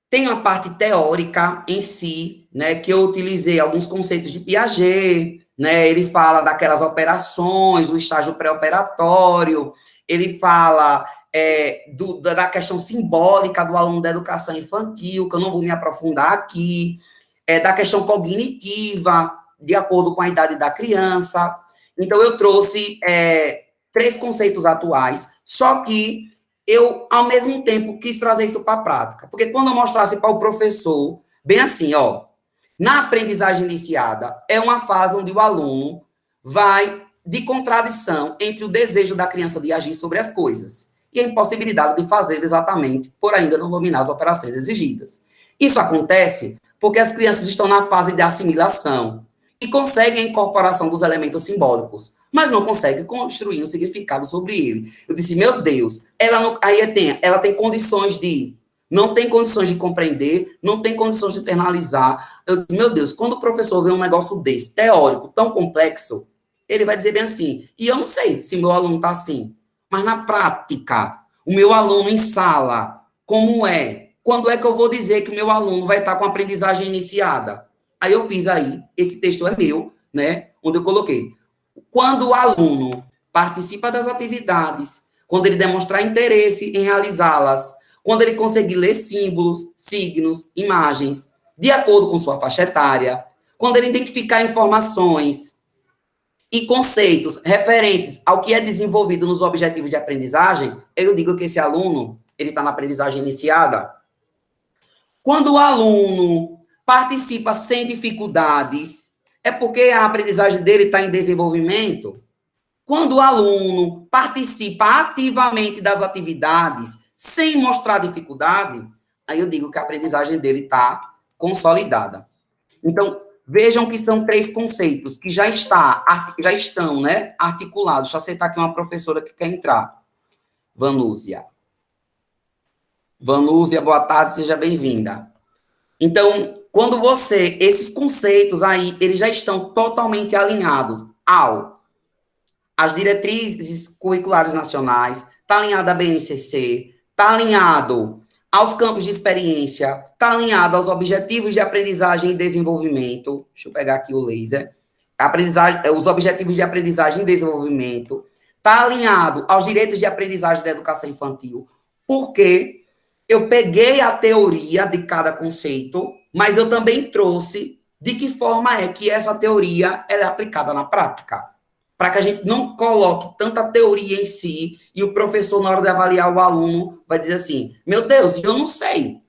tem uma parte teórica em si, né, que eu utilizei alguns conceitos de Piaget, né, ele fala daquelas operações, o estágio pré-operatório, ele fala da questão simbólica do aluno da educação infantil, que eu não vou me aprofundar aqui, da questão cognitiva, de acordo com a idade da criança. Então, eu trouxe 3 conceitos atuais, só que eu, ao mesmo tempo, quis trazer isso para a prática. Porque quando eu mostrasse para o professor, bem assim, na aprendizagem iniciada, é uma fase onde o aluno vai de contradição entre o desejo da criança de agir sobre as coisas e a impossibilidade de fazer exatamente por ainda não dominar as operações exigidas. Isso acontece porque as crianças estão na fase de assimilação e conseguem a incorporação dos elementos simbólicos, mas não conseguem construir um significado sobre ele. Eu disse, meu Deus, ela tem condições não tem condições de compreender, não tem condições de internalizar. Eu disse, meu Deus, quando o professor vê um negócio desse, teórico, tão complexo, ele vai dizer bem assim, e eu não sei se meu aluno está assim, mas na prática, o meu aluno em sala, como é? Quando é que eu vou dizer que o meu aluno vai estar com a aprendizagem iniciada? Aí eu fiz aí, esse texto é meu, né, onde eu coloquei. Quando o aluno participa das atividades, quando ele demonstrar interesse em realizá-las, quando ele conseguir ler símbolos, signos, imagens, de acordo com sua faixa etária, quando ele identificar informações e conceitos referentes ao que é desenvolvido nos objetivos de aprendizagem, eu digo que esse aluno, ele está na aprendizagem iniciada. Quando o aluno participa sem dificuldades, é porque a aprendizagem dele está em desenvolvimento. Quando o aluno participa ativamente das atividades, sem mostrar dificuldade, aí eu digo que a aprendizagem dele está consolidada. Então, vejam que são 3 conceitos que já estão, né, articulados. Deixa eu aceitar aqui uma professora que quer entrar. Vanúzia, boa tarde, seja bem-vinda. Então, quando esses conceitos aí, eles já estão totalmente alinhados ao às diretrizes curriculares nacionais, está alinhado à BNCC, está alinhado aos campos de experiência, está alinhado aos objetivos de aprendizagem e desenvolvimento. Deixa eu pegar aqui o laser. Os objetivos de aprendizagem e desenvolvimento. Está alinhado aos direitos de aprendizagem da educação infantil. Porque eu peguei a teoria de cada conceito, mas eu também trouxe de que forma é que essa teoria ela é aplicada na prática. Para que a gente não coloque tanta teoria em si e o professor, na hora de avaliar o aluno, vai dizer assim, meu Deus, eu não sei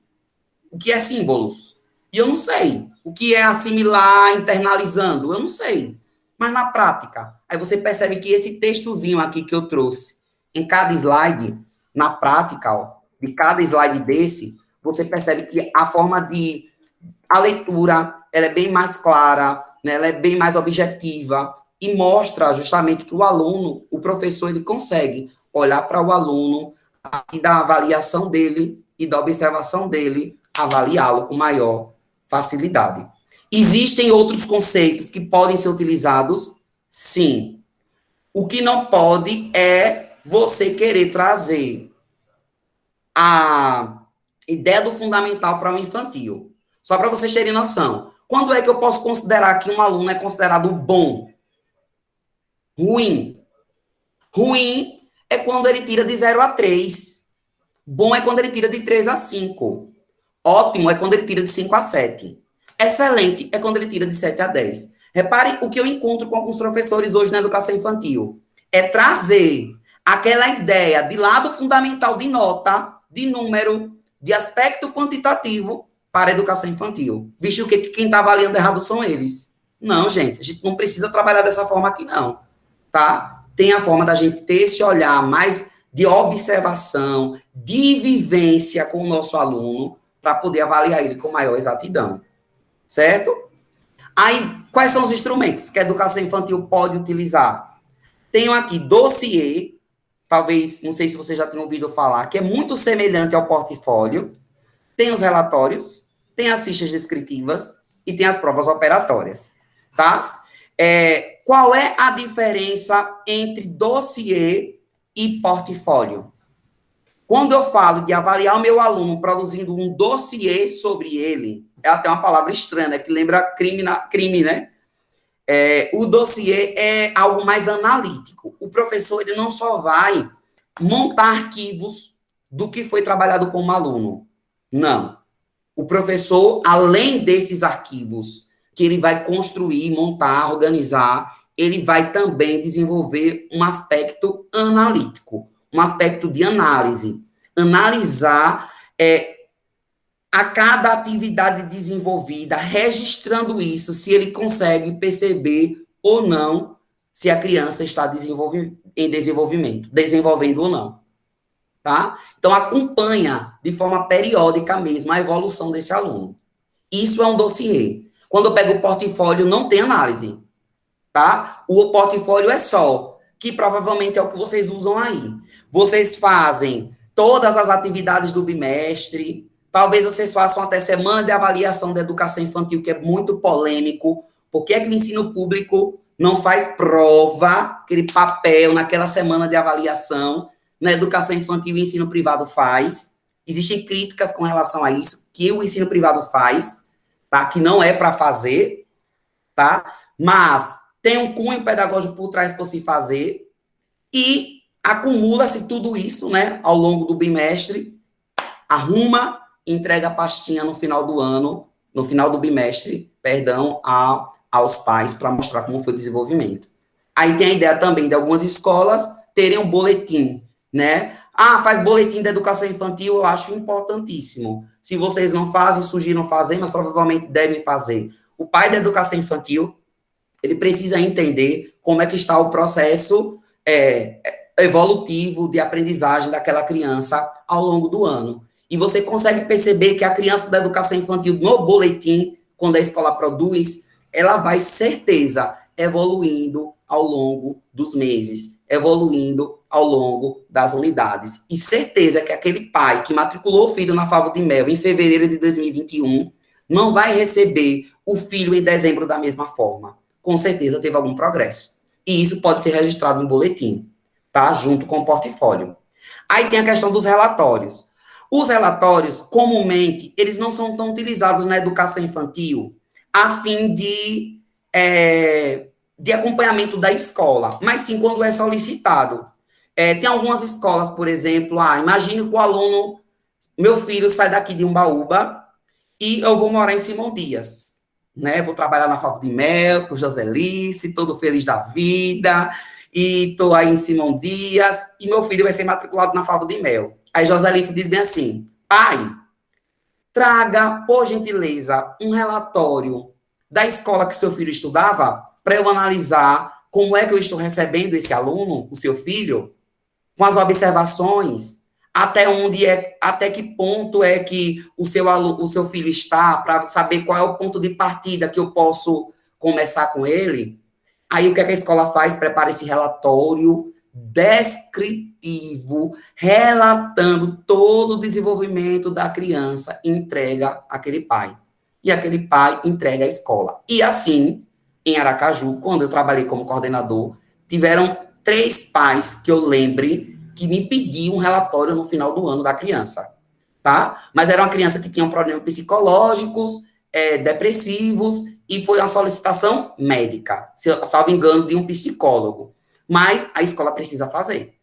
o que é símbolos. E eu não sei o que é assimilar internalizando. Eu não sei. Mas na prática, aí você percebe que esse textozinho aqui que eu trouxe, em cada slide, na prática, ó, de cada slide desse, você percebe que a forma de... A leitura, ela é bem mais clara, né? Ela é bem mais objetiva, e mostra justamente que o aluno, o professor, ele consegue olhar para o aluno e da avaliação dele e da observação dele, avaliá-lo com maior facilidade. Existem outros conceitos que podem ser utilizados? Sim. O que não pode é você querer trazer a ideia do fundamental para o infantil. Só para vocês terem noção. Quando é que eu posso considerar que um aluno é considerado bom? Ruim. Ruim é quando ele tira de 0 a 3. Bom é quando ele tira de 3 a 5. Ótimo é quando ele tira de 5 a 7. Excelente é quando ele tira de 7 a 10. Repare o que eu encontro com alguns professores hoje na educação infantil. É trazer aquela ideia de lado fundamental de nota, de número, de aspecto quantitativo para a educação infantil. Visto que quem está avaliando errado são eles. Não, gente, a gente não precisa trabalhar dessa forma aqui, não. Tá? Tem a forma da gente ter esse olhar mais de observação, de vivência com o nosso aluno, para poder avaliar ele com maior exatidão. Certo? Aí, quais são os instrumentos que a educação infantil pode utilizar? Tenho aqui dossiê, talvez, não sei se você já tem ouvido falar, que é muito semelhante ao portfólio. Tem os relatórios, tem as fichas descritivas e tem as provas operatórias. Tá? Qual é a diferença entre dossiê e portfólio? Quando eu falo de avaliar o meu aluno produzindo um dossiê sobre ele, é até uma palavra estranha, né, que lembra crime, né? O dossiê é algo mais analítico. O professor ele não só vai montar arquivos do que foi trabalhado com o aluno. Não. O professor, além desses arquivos que ele vai construir, montar, organizar, ele vai também desenvolver um aspecto analítico, um aspecto de análise. Analisar a cada atividade desenvolvida, registrando isso, se ele consegue perceber ou não se a criança está desenvolvendo ou não. Tá? Então, acompanha de forma periódica mesmo a evolução desse aluno. Isso é um dossiê. Quando eu pego o portfólio, não tem análise. Tá? O portfólio é só, que provavelmente é o que vocês usam aí. Vocês fazem todas as atividades do bimestre, talvez vocês façam até semana de avaliação da educação infantil, que é muito polêmico. Por que é que o ensino público não faz prova, aquele papel naquela semana de avaliação? Na educação infantil, o ensino privado faz. Existem críticas com relação a isso, que o ensino privado faz, tá? Que não é para fazer, tá? Mas tem um cunho pedagógico por trás para se fazer e acumula-se tudo isso, né, ao longo do bimestre, arruma e entrega a pastinha no final do ano, no final do bimestre, aos pais para mostrar como foi o desenvolvimento. Aí tem a ideia também de algumas escolas terem um boletim, né? Faz boletim da educação infantil, eu acho importantíssimo. Se vocês não fazem, sugiram fazer, mas provavelmente devem fazer. O pai da educação infantil, ele precisa entender como é que está o processo evolutivo de aprendizagem daquela criança ao longo do ano. E você consegue perceber que a criança da educação infantil, no boletim, quando a escola produz, ela vai, certeza, evoluindo ao longo dos meses, evoluindo ao longo das unidades. E certeza que aquele pai que matriculou o filho na Favo de Mel em fevereiro de 2021 não vai receber o filho em dezembro da mesma forma. Com certeza teve algum progresso. E isso pode ser registrado no boletim, tá? Junto com o portfólio. Aí tem a questão dos relatórios. Os relatórios, comumente, eles não são tão utilizados na educação infantil a fim de acompanhamento da escola, mas sim quando é solicitado. Tem algumas escolas, por exemplo, imagine que o aluno, meu filho sai daqui de Umbaúba e eu vou morar em Simão Dias, né? Vou trabalhar na Favo de Mel, com Joselice, todo feliz da vida, e estou aí em Simão Dias, e meu filho vai ser matriculado na Favo de Mel. Aí Joselice diz bem assim, pai, traga, por gentileza, um relatório da escola que seu filho estudava, para eu analisar como é que eu estou recebendo esse aluno, o seu filho, com as observações, até que ponto é que o seu filho está, para saber qual é o ponto de partida que eu posso começar com ele. Aí o que é que a escola faz? Prepara esse relatório descritivo, relatando todo o desenvolvimento da criança, e entrega àquele pai. E aquele pai entrega à escola. E assim, em Aracaju, quando eu trabalhei como coordenador, tiveram 3 pais que eu lembre que me pediam um relatório no final do ano da criança, tá? Mas era uma criança que tinha problemas psicológicos, depressivos, e foi uma solicitação médica, salvo engano, de um psicólogo. Mas a escola precisa fazer,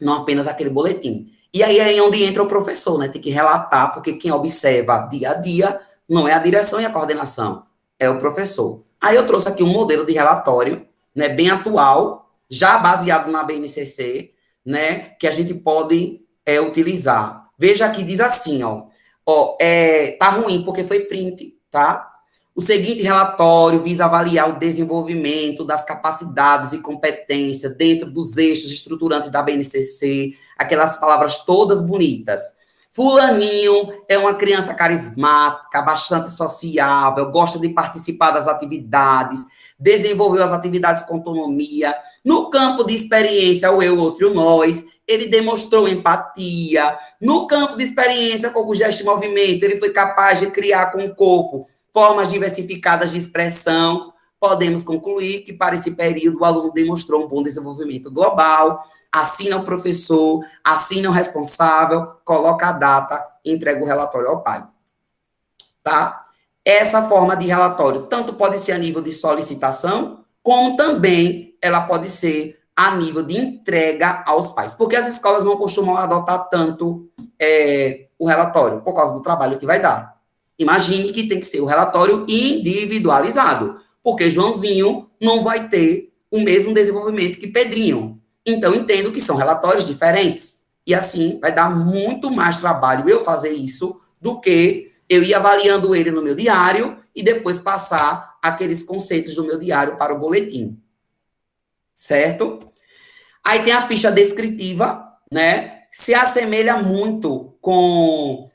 não apenas aquele boletim. E aí é onde entra o professor, né? Tem que relatar, porque quem observa dia a dia não é a direção e a coordenação, é o professor. Aí eu trouxe aqui um modelo de relatório, né, bem atual, já baseado na BNCC, né, que a gente pode utilizar. Veja aqui, diz assim, tá ruim porque foi print, tá? O seguinte relatório visa avaliar o desenvolvimento das capacidades e competências dentro dos eixos estruturantes da BNCC, aquelas palavras todas bonitas. Fulaninho é uma criança carismática, bastante sociável, gosta de participar das atividades, desenvolveu as atividades com autonomia. No campo de experiência, o eu, o outro e o nós, ele demonstrou empatia. No campo de experiência com o gesto e movimento, ele foi capaz de criar com o corpo formas diversificadas de expressão. Podemos concluir que, para esse período, o aluno demonstrou um bom desenvolvimento global, assina o professor, assina o responsável, coloca a data e entrega o relatório ao pai. Tá? Essa forma de relatório tanto pode ser a nível de solicitação, como também ela pode ser a nível de entrega aos pais. Porque as escolas não costumam adotar tanto o relatório, por causa do trabalho que vai dar. Imagine que tem que ser o relatório individualizado, porque Joãozinho não vai ter o mesmo desenvolvimento que Pedrinho. Então, entendo que são relatórios diferentes. E assim, vai dar muito mais trabalho eu fazer isso do que eu ir avaliando ele no meu diário e depois passar aqueles conceitos do meu diário para o boletim. Certo? Aí tem a ficha descritiva, né? Se assemelha muito com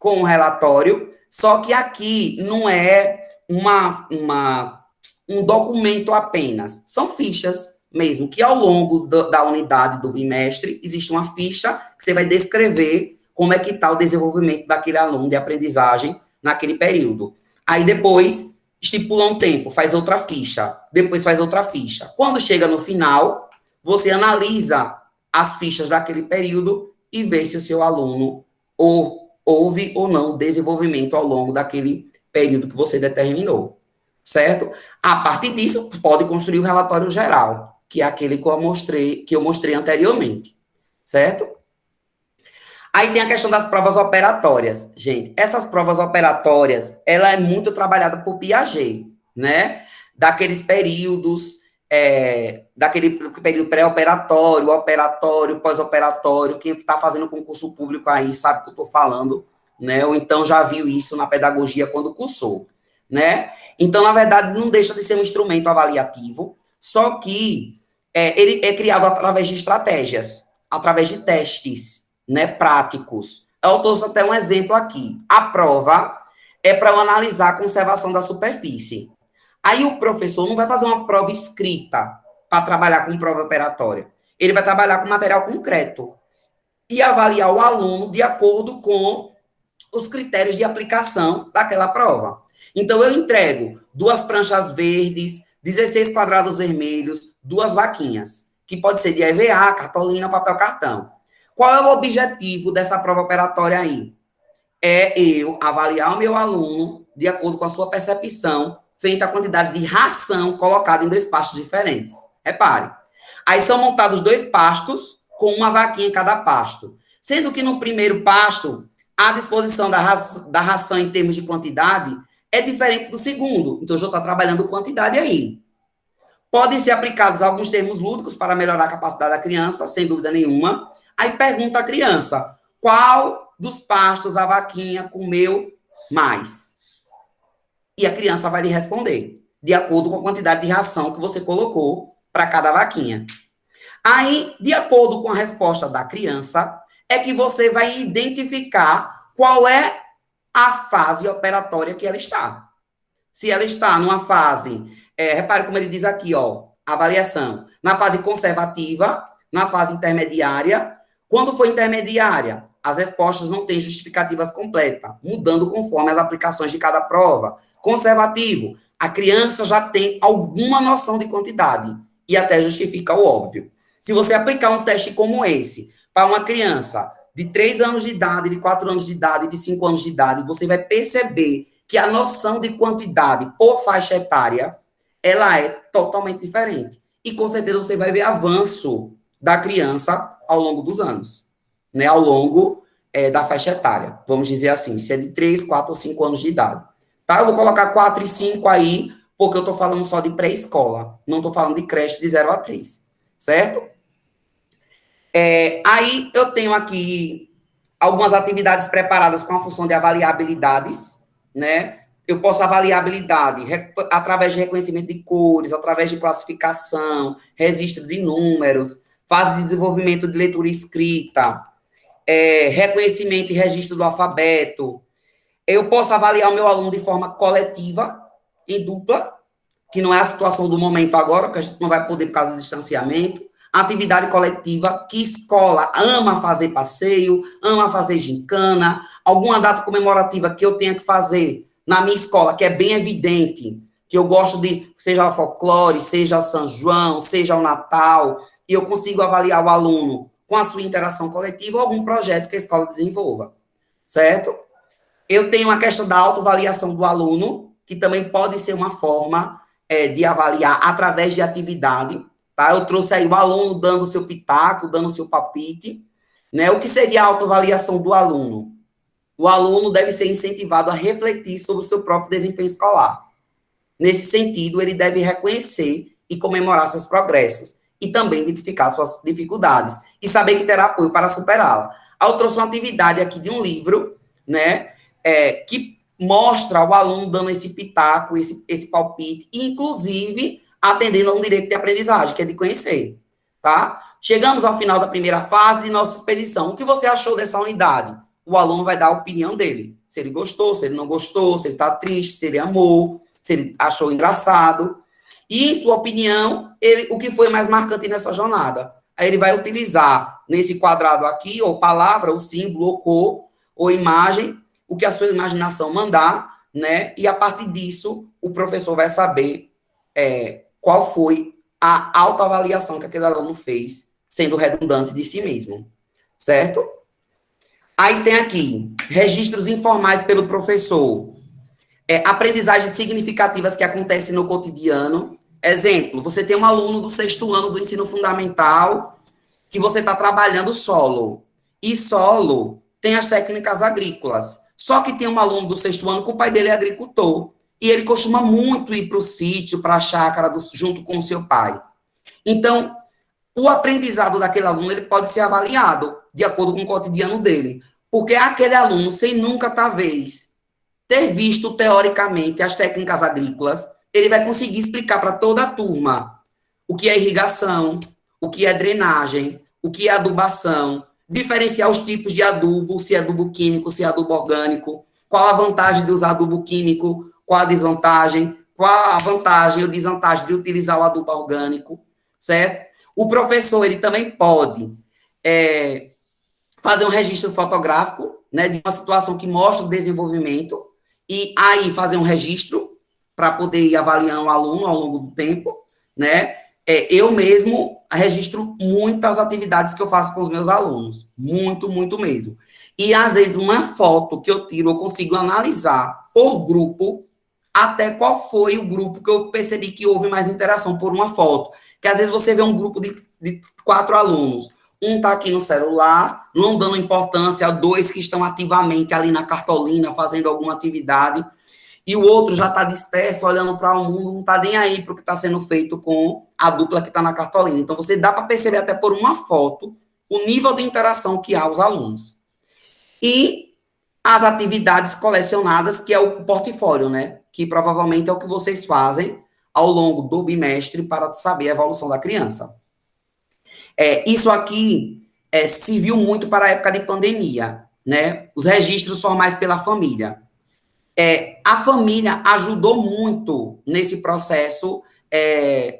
o relatório, só que aqui não é um documento apenas. São fichas mesmo, que ao longo da unidade do bimestre, existe uma ficha que você vai descrever como é que está o desenvolvimento daquele aluno de aprendizagem naquele período. Aí depois estipula um tempo, faz outra ficha, depois faz outra ficha. Quando chega no final, você analisa as fichas daquele período e vê se o seu aluno houve ou não desenvolvimento ao longo daquele período que você determinou, certo? A partir disso, pode construir o relatório geral, que é aquele que eu mostrei anteriormente, certo? Aí tem a questão das provas operatórias. Gente, essas provas operatórias, ela é muito trabalhada por Piaget, né? Daqueles períodos, daquele período pré-operatório, operatório, pós-operatório. Quem está fazendo concurso público aí sabe o que eu estou falando, né? Ou então já viu isso na pedagogia quando cursou, né? Então, na verdade, não deixa de ser um instrumento avaliativo, só que ele é criado através de estratégias, através de testes, né, práticos. Eu trouxe até um exemplo aqui. A prova é para eu analisar a conservação da superfície. Aí o professor não vai fazer uma prova escrita para trabalhar com prova operatória. Ele vai trabalhar com material concreto e avaliar o aluno de acordo com os critérios de aplicação daquela prova. Então, eu entrego 2 pranchas verdes, 16 quadrados vermelhos, 2 vaquinhas, que pode ser de EVA, cartolina, papel cartão. Qual é o objetivo dessa prova operatória aí? É eu avaliar o meu aluno de acordo com a sua percepção, feita a quantidade de ração colocada em 2 pastos diferentes. Repare. Aí são montados 2 pastos com uma vaquinha em cada pasto. Sendo que no primeiro pasto, a disposição da ração em termos de quantidade é diferente do segundo. Então, eu já estou trabalhando quantidade aí. Podem ser aplicados alguns termos lúdicos para melhorar a capacidade da criança, sem dúvida nenhuma. Aí pergunta a criança, qual dos pastos a vaquinha comeu mais? E a criança vai lhe responder, de acordo com a quantidade de ração que você colocou para cada vaquinha. Aí, de acordo com a resposta da criança, é que você vai identificar qual é a fase operatória que ela está. Se ela está numa fase, repare como ele diz aqui, ó, avaliação, na fase conservativa, na fase intermediária. Quando for intermediária, as respostas não têm justificativas completas, mudando conforme as aplicações de cada prova. Conservativo, a criança já tem alguma noção de quantidade e até justifica o óbvio. Se você aplicar um teste como esse para uma criança de 3 anos de idade, de 4 anos de idade, de 5 anos de idade, você vai perceber que a noção de quantidade por faixa etária, ela é totalmente diferente. E, com certeza, você vai ver avanço da criança ao longo dos anos, né? Ao longo da faixa etária, vamos dizer assim, se é de 3, 4 ou 5 anos de idade. Tá? Eu vou colocar 4 e 5 aí, porque eu estou falando só de pré-escola, não estou falando de creche de 0 a 3, certo? Aí eu tenho aqui algumas atividades preparadas com a função de avaliar habilidades, né? Eu posso avaliar habilidade através de reconhecimento de cores, através de classificação, registro de números, fase de desenvolvimento de leitura e escrita, reconhecimento e registro do alfabeto. Eu posso avaliar o meu aluno de forma coletiva, em dupla, que não é a situação do momento agora, porque a gente não vai poder por causa do distanciamento. Atividade coletiva, que escola ama fazer passeio, ama fazer gincana, alguma data comemorativa que eu tenha que fazer na minha escola, que é bem evidente, que eu gosto de, seja o folclore, seja São João, seja o Natal, e eu consigo avaliar o aluno com a sua interação coletiva ou algum projeto que a escola desenvolva, certo? Eu tenho a questão da autoavaliação do aluno, que também pode ser uma forma de avaliar através de atividade, tá? Eu trouxe aí o aluno dando o seu pitaco, dando o seu palpite, né? O que seria a autoavaliação do aluno? O aluno deve ser incentivado a refletir sobre o seu próprio desempenho escolar. Nesse sentido, ele deve reconhecer e comemorar seus progressos e também identificar suas dificuldades e saber que terá apoio para superá-la. Aí eu trouxe uma atividade aqui de um livro, né, que mostra o aluno dando esse pitaco, esse palpite, inclusive atendendo a um direito de aprendizagem, que é de conhecer, tá? Chegamos ao final da primeira fase de nossa expedição. O que você achou dessa unidade? O aluno vai dar a opinião dele. Se ele gostou, se ele não gostou, se ele está triste, se ele amou, se ele achou engraçado. E, em sua opinião, o que foi mais marcante nessa jornada? Aí ele vai utilizar, nesse quadrado aqui, ou palavra, ou símbolo, ou cor, ou imagem, o que a sua imaginação mandar, né? E, a partir disso, o professor vai saber qual foi a autoavaliação que aquele aluno fez, sendo redundante de si mesmo, certo? Aí tem aqui, registros informais pelo professor, aprendizagens significativas que acontecem no cotidiano. Exemplo, você tem um aluno do 6º ano do ensino fundamental que você está trabalhando solo. E solo tem as técnicas agrícolas. Só que tem um aluno do 6º ano que o pai dele é agricultor. E ele costuma muito ir para o sítio, para a chácara, junto com o seu pai. Então, o aprendizado daquele aluno ele pode ser avaliado de acordo com o cotidiano dele. Porque aquele aluno, sem nunca, talvez, ter visto, teoricamente, as técnicas agrícolas, ele vai conseguir explicar para toda a turma o que é irrigação, o que é drenagem, o que é adubação, diferenciar os tipos de adubo, se é adubo químico, se é adubo orgânico, qual a vantagem de usar adubo químico, qual a desvantagem, qual a vantagem ou desvantagem de utilizar o adubo orgânico, certo? O professor, ele também pode fazer um registro fotográfico, né, de uma situação que mostra o desenvolvimento, e aí fazer um registro para poder ir avaliando o aluno ao longo do tempo, né? Eu mesmo registro muitas atividades que eu faço com os meus alunos, muito, muito mesmo. E, às vezes, uma foto que eu tiro, eu consigo analisar por grupo, até qual foi o grupo que eu percebi que houve mais interação por uma foto. Que, às vezes, você vê um grupo de 4 alunos, um está aqui no celular, não dando importância, 2 que estão ativamente ali na cartolina, fazendo alguma atividade, e o outro já está disperso, olhando para o mundo, não está nem aí para o que está sendo feito com a dupla que está na cartolina. Então, você dá para perceber até por uma foto o nível de interação que há os alunos. E as atividades colecionadas, que é o portfólio, né? Que provavelmente é o que vocês fazem ao longo do bimestre para saber a evolução da criança. Isso aqui se viu muito para a época de pandemia, né? Os registros formais pela família. A família ajudou muito nesse processo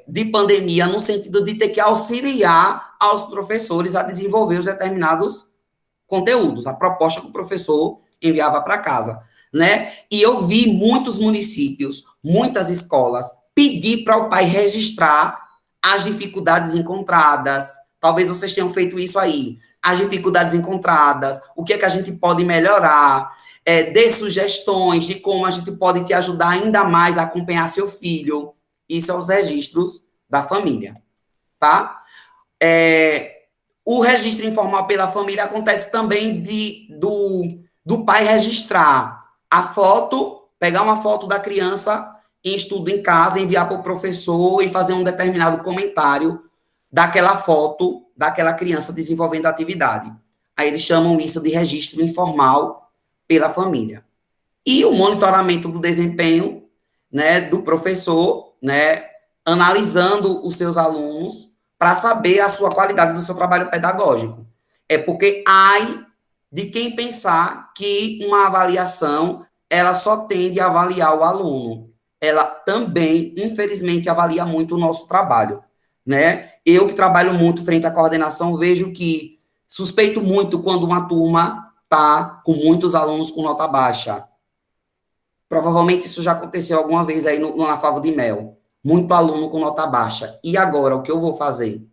de pandemia, no sentido de ter que auxiliar aos professores a desenvolver os determinados conteúdos, a proposta que o professor enviava para casa, né? E eu vi muitos municípios, muitas escolas, pedir para o pai registrar as dificuldades encontradas. Talvez vocês tenham feito isso aí. As dificuldades encontradas, o que é que a gente pode melhorar, dê sugestões de como a gente pode te ajudar ainda mais a acompanhar seu filho. Isso são os registros da família, tá? O registro informal pela família acontece também do pai registrar a foto, pegar uma foto da criança em estudo em casa, enviar para o professor e fazer um determinado comentário daquela foto daquela criança desenvolvendo a atividade. Aí eles chamam isso de registro informal pela família. E o monitoramento do desempenho, né, do professor, né, analisando os seus alunos para saber a sua qualidade do seu trabalho pedagógico. Porque ai de quem pensar que uma avaliação ela só tende a avaliar o aluno. Ela também, infelizmente, avalia muito o nosso trabalho, né? Eu que trabalho muito frente à coordenação, vejo que suspeito muito quando uma turma está com muitos alunos com nota baixa. Provavelmente isso já aconteceu alguma vez aí na Favo de Mel. Muito aluno com nota baixa. E agora, o que eu vou fazer?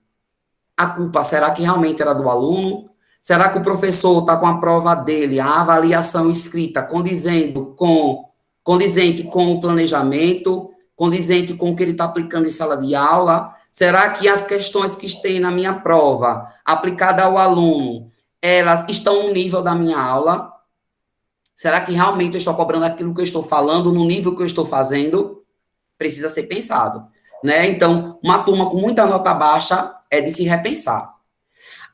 A culpa, será que realmente era do aluno? Será que o professor está com a prova dele, a avaliação escrita, condizente com o planejamento, condizente com o que ele está aplicando em sala de aula? Será que as questões que tem na minha prova, aplicada ao aluno, elas estão no nível da minha aula? Será que realmente eu estou cobrando aquilo que eu estou falando, no nível que eu estou fazendo? Precisa ser pensado, né? Então, uma turma com muita nota baixa é de se repensar.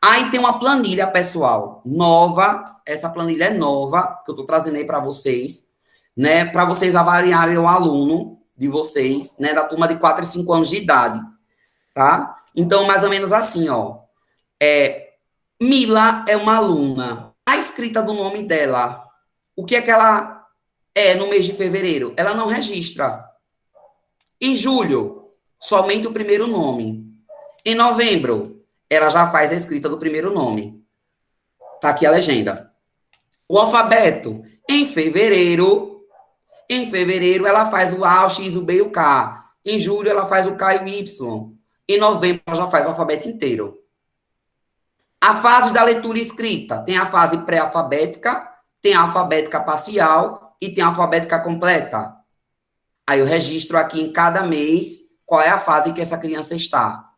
Aí tem uma planilha, pessoal, nova, essa planilha é nova, que eu estou trazendo aí para vocês, né? Para vocês avaliarem o aluno de vocês, né? Da turma de 4 e 5 anos de idade, tá? Então, mais ou menos assim, ó. Mila é uma aluna. A escrita do nome dela, o que é que ela é no mês de fevereiro? Ela não registra. Em julho, somente o primeiro nome. Em novembro, ela já faz a escrita do primeiro nome. Tá aqui a legenda. O alfabeto, em fevereiro, ela faz o A, o X, o B e o K. Em julho, ela faz o K e o Y. Em novembro, ela já faz o alfabeto inteiro. A fase da leitura e escrita. Tem a fase pré-alfabética, tem a alfabética parcial e tem a alfabética completa. Aí eu registro aqui em cada mês qual é a fase que essa criança está.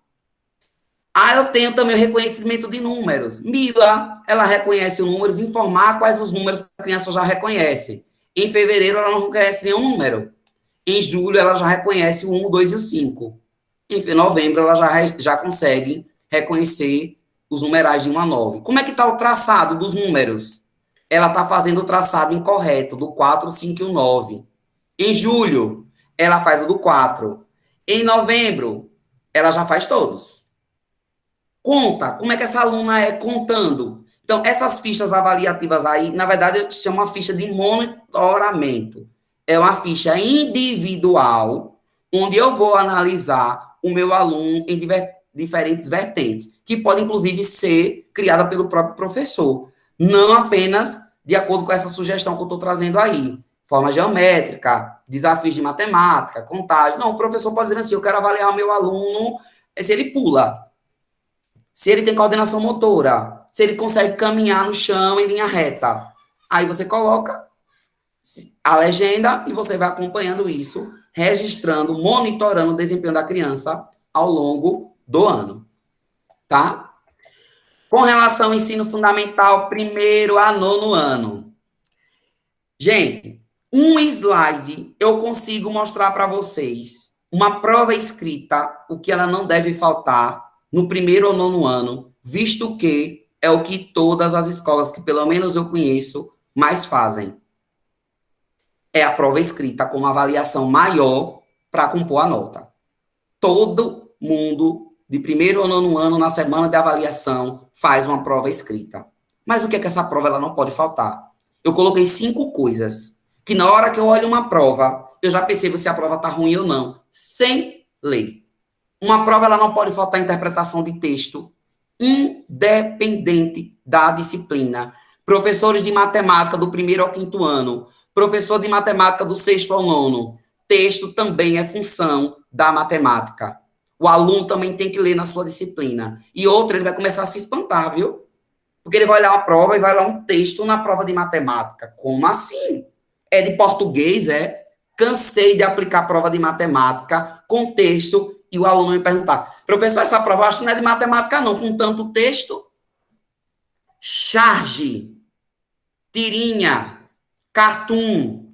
Eu tenho também o reconhecimento de números. Mila, ela reconhece os números, informar quais os números que a criança já reconhece. Em fevereiro, ela não reconhece nenhum número. Em julho, ela já reconhece o 1, o 2 e o 5. Em novembro, ela já consegue reconhecer os numerais de 1 a 9. Como é que está o traçado dos números? Ela está fazendo o traçado incorreto, do 4, o 5 e o 9. Em julho, ela faz o do 4. Em novembro, ela já faz todos. Conta. Como é que essa aluna é contando? Então, essas fichas avaliativas aí, na verdade, eu chamo uma ficha de monitoramento. É uma ficha individual, onde eu vou analisar o meu aluno em diferentes vertentes, que pode, inclusive, ser criada pelo próprio professor. Não apenas de acordo com essa sugestão que eu estou trazendo aí. forma geométrica, desafios de matemática, contagem. Não, o professor pode dizer assim, eu quero avaliar o meu aluno se ele pula, se ele tem coordenação motora, se ele consegue caminhar no chão em linha reta. Aí você coloca a legenda e você vai acompanhando isso, registrando, monitorando o desempenho da criança ao longo do ano, tá? Com relação ao ensino fundamental, 1º a 9º ano. Gente, um slide eu consigo mostrar para vocês uma prova escrita, o que ela não deve faltar no 1º ou 9º ano, visto que é o que todas as escolas que pelo menos eu conheço mais fazem. É a prova escrita com uma avaliação maior para compor a nota. Todo mundo, de 1º ou 9º ano, na semana de avaliação, faz uma prova escrita. Mas o que é que essa prova ela não pode faltar? Eu coloquei 5 coisas, que na hora que eu olho uma prova, eu já percebo se a prova está ruim ou não, sem ler. Uma prova ela não pode faltar interpretação de texto, independente da disciplina. Professores de matemática do 1º ao 5º ano, professor de matemática do 6º ao 9º, texto também é função da matemática. O aluno também tem que ler na sua disciplina. E outra, ele vai começar a se espantar, viu? Porque ele vai olhar uma prova e vai olhar um texto na prova de matemática. Como assim? É de português, é? Cansei de aplicar a prova de matemática com texto e o aluno me perguntar, professor, essa prova eu acho que não é de matemática não, com tanto texto. Charge, tirinha, cartoon,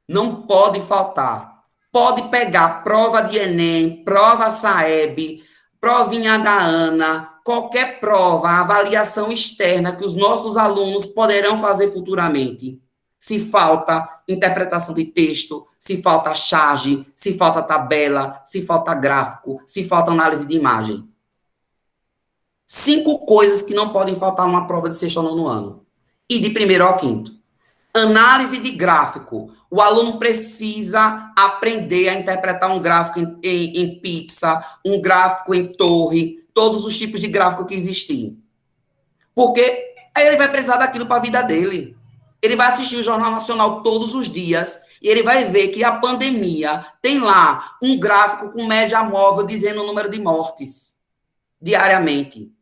não pode faltar. Pode pegar prova de Enem, prova Saeb, provinha da ANA, qualquer prova, avaliação externa que os nossos alunos poderão fazer futuramente. Se falta interpretação de texto, se falta charge, se falta tabela, se falta gráfico, se falta análise de imagem. 5 coisas que não podem faltar numa prova de 6º ou 9º ano. E de 1º ao 5º. Análise de gráfico. O aluno precisa aprender a interpretar um gráfico em pizza, um gráfico em torre, todos os tipos de gráfico que existem. Porque aí ele vai precisar daquilo para a vida dele. Ele vai assistir o Jornal Nacional todos os dias e ele vai ver que a pandemia tem lá um gráfico com média móvel dizendo o número de mortes diariamente.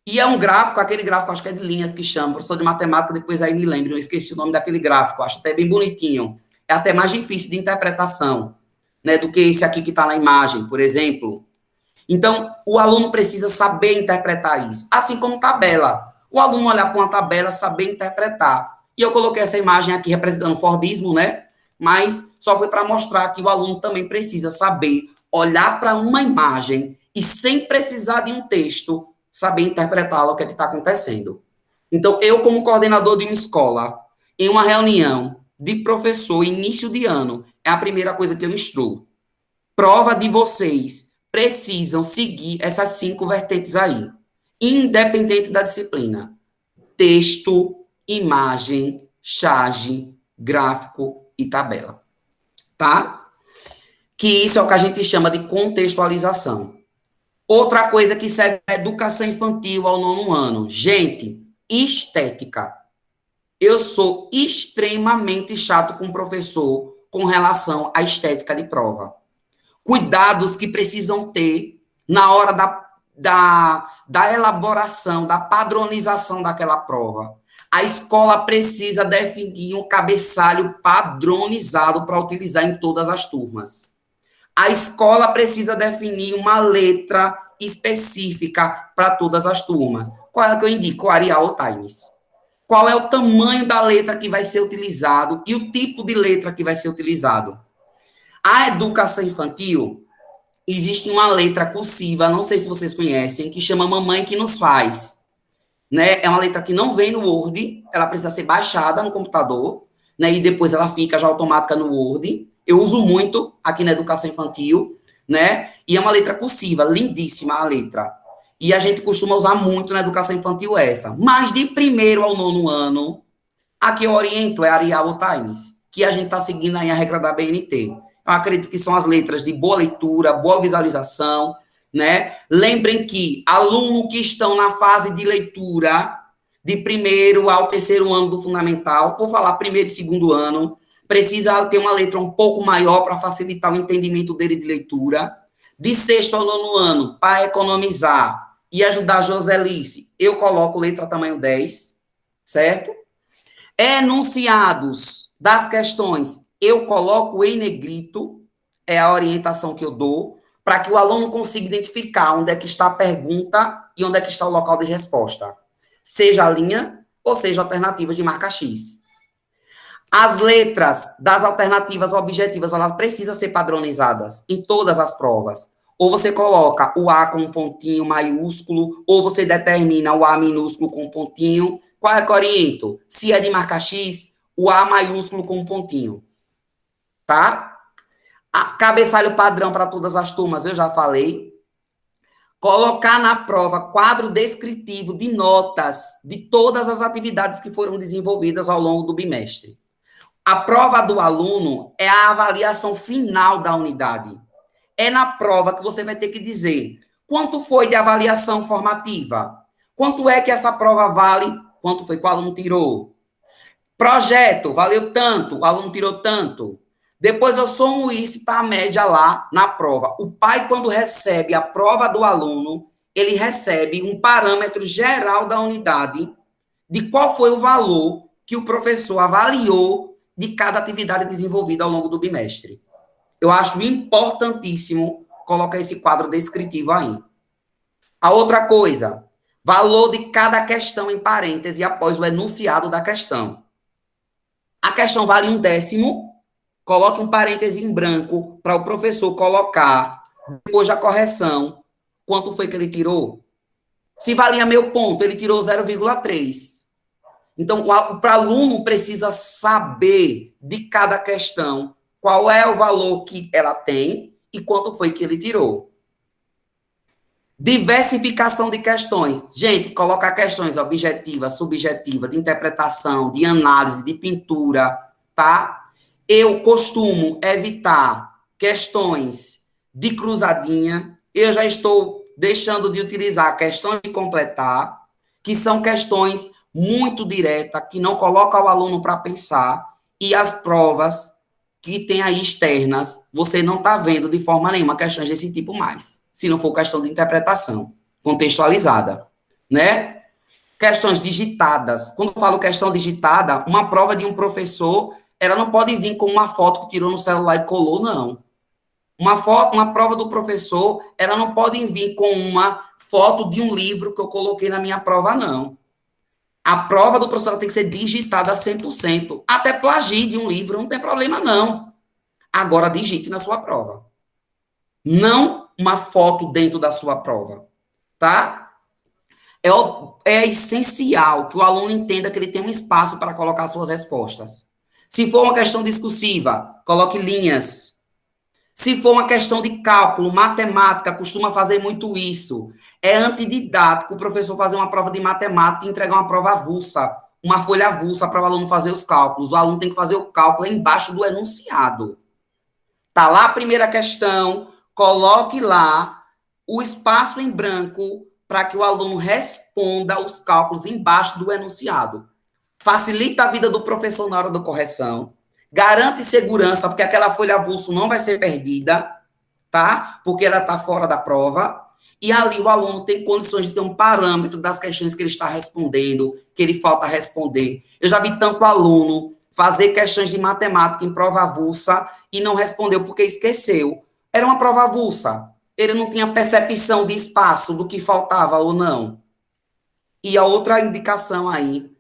E é um gráfico, aquele gráfico, acho que é de linhas que chama, professor de matemática, depois aí me lembro, eu esqueci o nome daquele gráfico, acho até bem bonitinho. É até mais difícil de interpretação, né, do que esse aqui que está na imagem, por exemplo. Então, o aluno precisa saber interpretar isso. Assim como tabela. O aluno olhar para uma tabela, saber interpretar. E eu coloquei essa imagem aqui representando o Fordismo, né? Mas só foi para mostrar que o aluno também precisa saber olhar para uma imagem e, sem precisar de um texto, saber interpretar o que é que está acontecendo. Então, eu, como coordenador de uma escola, em uma reunião de professor, início de ano, é a primeira coisa que eu instruo. Prova de vocês precisam seguir essas 5 vertentes aí, independente da disciplina. Texto, imagem, charge, gráfico e tabela. Tá? Que isso é o que a gente chama de contextualização. Outra coisa que serve é a educação infantil ao 9º ano. Gente, estética. Eu sou extremamente chato com o professor com relação à estética de prova. Cuidados que precisam ter na hora da elaboração, da padronização daquela prova. A escola precisa definir um cabeçalho padronizado para utilizar em todas as turmas. A escola precisa definir uma letra específica para todas as turmas. Qual é a que eu indico? Arial Times. Qual é o tamanho da letra que vai ser utilizado e o tipo de letra que vai ser utilizado. A educação infantil, existe uma letra cursiva, não sei se vocês conhecem, que chama Mamãe que nos faz. Né? É uma letra que não vem no Word, ela precisa ser baixada no computador, né? E depois ela fica já automática no Word. Eu uso muito aqui na educação infantil, né? E é uma letra cursiva, lindíssima a letra. E a gente costuma usar muito na educação infantil essa. Mas de 1º ao 9º ano, a que eu oriento é a Arial Times, que a gente está seguindo aí a regra da BNT. Eu acredito que são as letras de boa leitura, boa visualização, né? Lembrem que alunos que estão na fase de leitura, de 1º ao 3º ano do fundamental, vou falar 1º e 2º ano, precisa ter uma letra um pouco maior para facilitar o entendimento dele de leitura. De sexto ao nono ano, para economizar e ajudar a Joselice, eu coloco letra tamanho 10, certo? Enunciados das questões, eu coloco em negrito, é a orientação que eu dou, para que o aluno consiga identificar onde é que está a pergunta e onde é que está o local de resposta. Seja a linha ou seja a alternativa de marca X. As letras das alternativas objetivas, elas precisam ser padronizadas em todas as provas. Ou você coloca o A com um pontinho maiúsculo, ou você determina o A minúsculo com um pontinho. Qual é que eu oriento? Se é de marca X, o A maiúsculo com um pontinho. Tá? Cabeçalho padrão para todas as turmas, eu já falei. Colocar na prova quadro descritivo de notas de todas as atividades que foram desenvolvidas ao longo do bimestre. A prova do aluno é a avaliação final da unidade. É na prova que você vai ter que dizer quanto foi de avaliação formativa, quanto é que essa prova vale, quanto foi que o aluno tirou. Projeto, valeu tanto, o aluno tirou tanto. Depois eu somo isso e está a média lá na prova. O pai, quando recebe a prova do aluno, ele recebe um parâmetro geral da unidade de qual foi o valor que o professor avaliou de cada atividade desenvolvida ao longo do bimestre. Eu acho importantíssimo colocar esse quadro descritivo aí. A outra coisa, valor de cada questão em parêntese após o enunciado da questão. A questão vale 1/10, coloque um parêntese em branco para o professor colocar, depois da correção, quanto foi que ele tirou. Se valia meio ponto, ele tirou 0,3. Então, o aluno precisa saber de cada questão qual é o valor que ela tem e quanto foi que ele tirou. Diversificação de questões. Gente, colocar questões objetivas, subjetivas, de interpretação, de análise, de pintura, tá? Eu costumo evitar questões de cruzadinha. Eu já estou deixando de utilizar questões de completar, que são questões muito diretas, que não colocam o aluno para pensar, e as provas que tem aí externas, você não está vendo de forma nenhuma questões desse tipo mais, se não for questão de interpretação contextualizada, né? Questões digitadas. Quando eu falo questão digitada, uma prova de um professor, ela não pode vir com uma foto que tirou no celular e colou, não. Uma prova do professor, ela não pode vir com uma foto de um livro que eu coloquei na minha prova, não. A prova do professor tem que ser digitada 100%. Até plagie de um livro, não tem problema, não. Agora, digite na sua prova. Não uma foto dentro da sua prova, tá? É essencial que o aluno entenda que ele tem um espaço para colocar suas respostas. Se for uma questão discursiva, coloque linhas. Se for uma questão de cálculo, matemática, costuma fazer muito isso. É antididático o professor fazer uma prova de matemática e entregar uma prova avulsa, uma folha avulsa para o aluno fazer os cálculos. O aluno tem que fazer o cálculo embaixo do enunciado. Tá lá a primeira questão, coloque lá o espaço em branco para que o aluno responda os cálculos embaixo do enunciado. Facilita a vida do professor na hora da correção, garante segurança, porque aquela folha avulso não vai ser perdida, tá? Porque ela está fora da prova. E ali o aluno tem condições de ter um parâmetro das questões que ele está respondendo, que ele falta responder. Eu já vi tanto aluno fazer questões de matemática em prova avulsa e não respondeu porque esqueceu. Era uma prova avulsa. Ele não tinha percepção de espaço, do que faltava ou não. E a outra indicação aí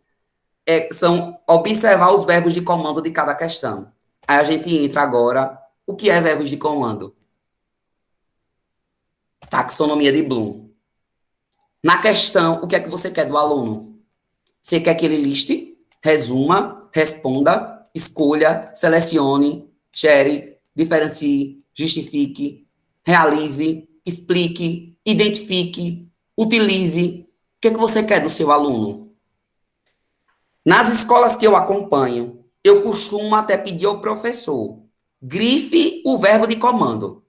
são observar os verbos de comando de cada questão. Aí a gente entra agora. O que é verbos de comando? Taxonomia de Bloom. Na questão, o que é que você quer do aluno? Você quer que ele liste, resuma, responda, escolha, selecione, share, diferencie, justifique, realize, explique, identifique, utilize. O que é que você quer do seu aluno? Nas escolas que eu acompanho, eu costumo até pedir ao professor, grife o verbo de comando.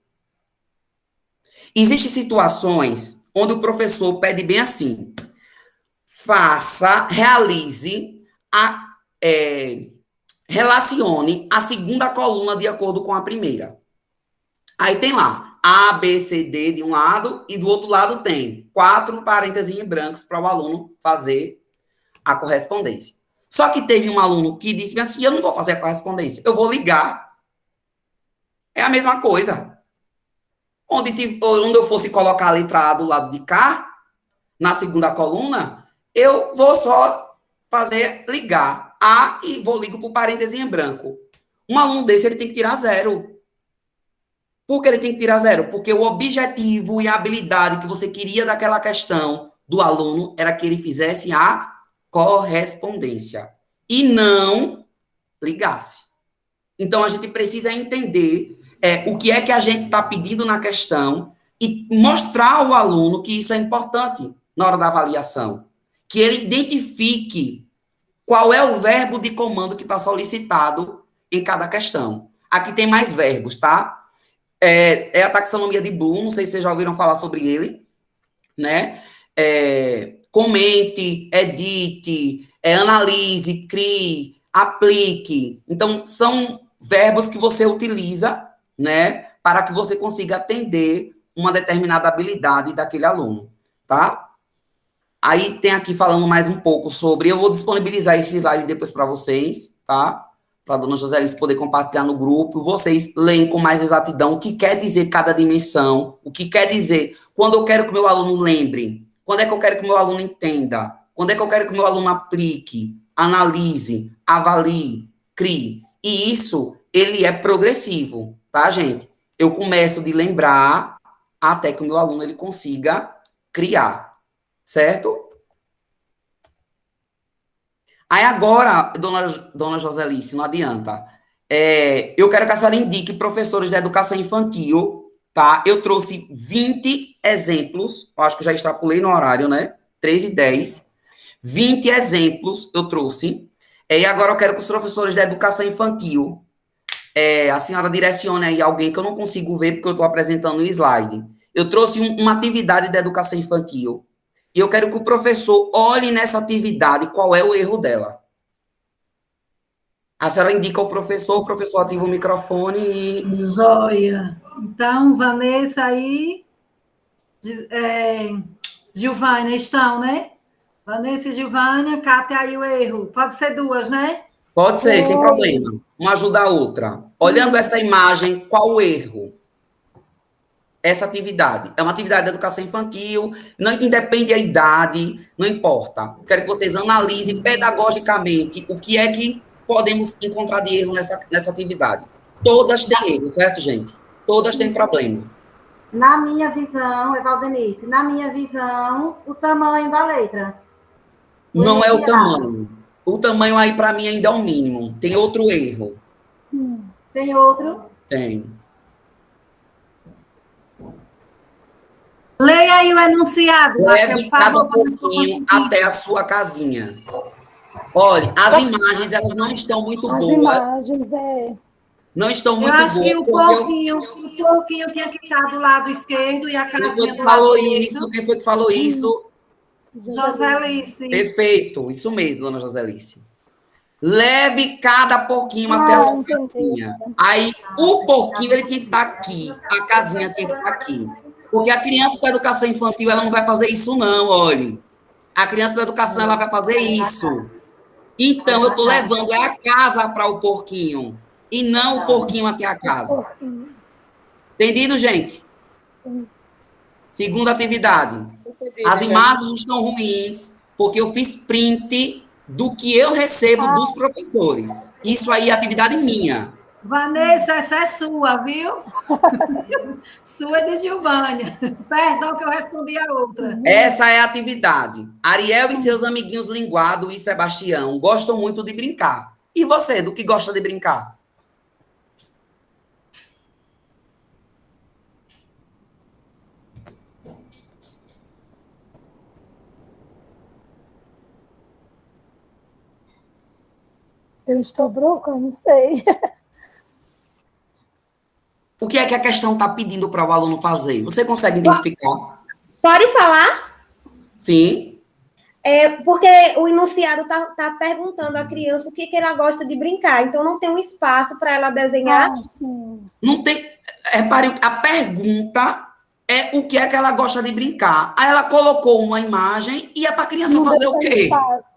Existem situações onde o professor pede bem assim, realize Relacione a segunda coluna de acordo com a primeira. Aí tem lá A, B, C, D de um lado e do outro lado tem 4 parênteses em brancos para o aluno fazer a correspondência. Só que teve um aluno que disse assim, eu não vou fazer a correspondência, eu vou ligar. É a mesma coisa. Onde eu fosse colocar a letra A do lado de cá, na segunda coluna, eu vou só fazer ligar A e vou ligar para o parêntese em branco. Um aluno desse, ele tem que tirar 0. Por que ele tem que tirar 0? Porque o objetivo e a habilidade que você queria daquela questão do aluno era que ele fizesse a correspondência e não ligasse. Então, a gente precisa entender o que é que a gente está pedindo na questão e mostrar ao aluno que isso é importante na hora da avaliação. Que ele identifique qual é o verbo de comando que está solicitado em cada questão. Aqui tem mais verbos, tá? É a taxonomia de Bloom, não sei se vocês já ouviram falar sobre ele, né? Comente, edite, analise, crie, aplique. Então, são verbos que você utiliza, né, para que você consiga atender uma determinada habilidade daquele aluno, tá? Aí tem aqui falando mais um pouco sobre, eu vou disponibilizar esse slide depois para vocês, tá? Para a dona Joselice poder compartilhar no grupo, vocês leem com mais exatidão o que quer dizer cada dimensão, o que quer dizer, quando eu quero que o meu aluno lembre, quando é que eu quero que o meu aluno entenda, quando é que eu quero que o meu aluno aplique, analise, avalie, crie. E isso, ele é progressivo, tá, gente? Eu começo de lembrar até que o meu aluno ele consiga criar, certo? Aí agora, dona Joselice, não adianta. Eu quero que a senhora indique professores da educação infantil, tá? Eu trouxe 20 exemplos, eu acho que eu já extrapolei no horário, né? 3:10. 20 exemplos eu trouxe. E agora eu quero que os professores da educação infantil, a senhora direcione aí alguém que eu não consigo ver porque eu estou apresentando o slide. Eu trouxe uma atividade da educação infantil e eu quero que o professor olhe nessa atividade qual é o erro dela. A senhora indica o professor ativa o microfone e...
Joia. Então, Vanessa aí, Gilvânia estão, né? Vanessa e Gilvânia, cate aí o erro. Pode ser 2, né?
Pode ser, sem problema. Uma ajuda a outra. Olhando essa imagem, qual o erro? Essa atividade. É uma atividade de educação infantil, não independe da idade, não importa. Quero que vocês analisem pedagogicamente o que é que podemos encontrar de erro nessa atividade. Todas têm erro, certo, gente? Todas têm problema.
Na minha visão, Evaldenice, na minha visão, o tamanho da letra.
Não é o tamanho. O tamanho aí, para mim, ainda é o mínimo. Tem outro erro.
Tem outro?
Tem.
Leia aí o enunciado.
Leve cada pouquinho até a sua casinha. Olha, as imagens, elas não estão muito boas.
As imagens,
Não estão muito
Eu
boas.
acho que o porquinho tinha que estar do lado esquerdo e a casinha
Quem foi que
do lado
falou
direito.
isso? Quem foi que falou isso?
Joselice.
Perfeito, isso mesmo, dona Joselice. Leve cada pouquinho até a sua casinha. Aí, o porquinho, ele tem que estar aqui. A casinha tem que estar aqui. Porque a criança da educação infantil, ela não vai fazer isso, não, olhe. A criança da educação, ela vai fazer isso. Então, eu estou levando a casa para o porquinho. E não o porquinho até a casa. Entendido, gente? Segunda atividade. As imagens estão ruins, porque eu fiz print do que eu recebo dos professores. Isso aí é atividade minha.
Vanessa, essa é sua, viu? Sua de Gilvânia. Perdão que eu respondi a outra.
Essa é a atividade. Ariel e seus amiguinhos Linguado e Sebastião gostam muito de brincar. E você, do que gosta de brincar?
eu estou bronca, não sei.
O que é que a questão está pedindo para o aluno fazer? Você consegue identificar?
Pode falar?
Sim.
Porque o enunciado tá perguntando à criança o que ela gosta de brincar, então não tem um espaço para ela desenhar.
Não tem. Repare, a pergunta é o que é que ela gosta de brincar. Aí ela colocou uma imagem e é para a criança fazer o quê?
Espaço,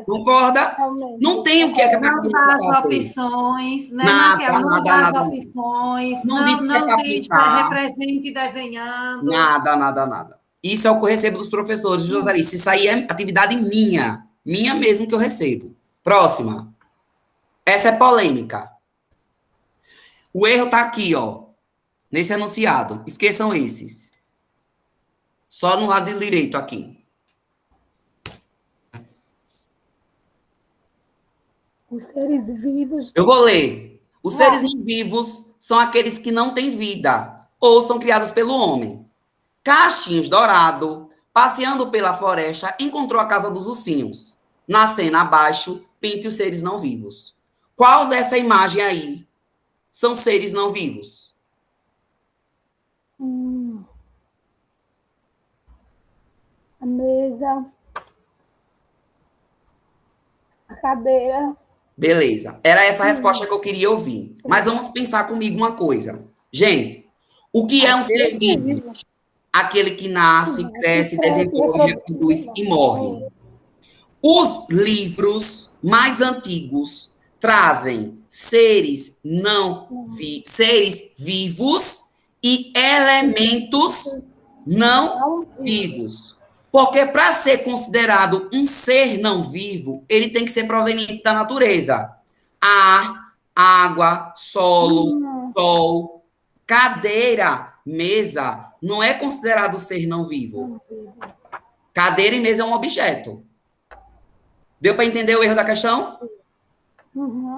Concorda?
realmente.
Não tem o que é para a
Não
criança
dá as
fazer.
opções, né,
Nada,
Raquel? Não
nada,
dá as
nada.
opções,
Não disse que é pra
diz
brincar.
represente desenhando.
Nada, nada, nada. Isso é o que eu recebo dos professores de Josarice. Isso aí é atividade minha mesmo que eu recebo. Próxima. Essa é polêmica. O erro está aqui, ó, nesse enunciado. Esqueçam esses. Só no lado direito aqui.
Os seres vivos.
Eu vou ler. Os seres não vivos são aqueles que não têm vida ou são criados pelo homem. Caixinhos Dourado, passeando pela floresta, encontrou a casa dos ursinhos. Na cena abaixo, pinte os seres não vivos. Qual dessa imagem aí são seres não vivos?
A mesa. A cadeira.
Beleza. Era essa a resposta que eu queria ouvir. Mas vamos pensar comigo uma coisa. Gente, o que é um ser vivo? Aquele que nasce, cresce, desenvolve, reproduz e morre. Os livros mais antigos trazem seres seres vivos e elementos não vivos. Porque para ser considerado um ser não vivo, ele tem que ser proveniente da natureza. Ar, água, solo, sol, cadeira, mesa, não é considerado ser não vivo. Cadeira e mesa é um objeto. Deu para entender o erro da questão?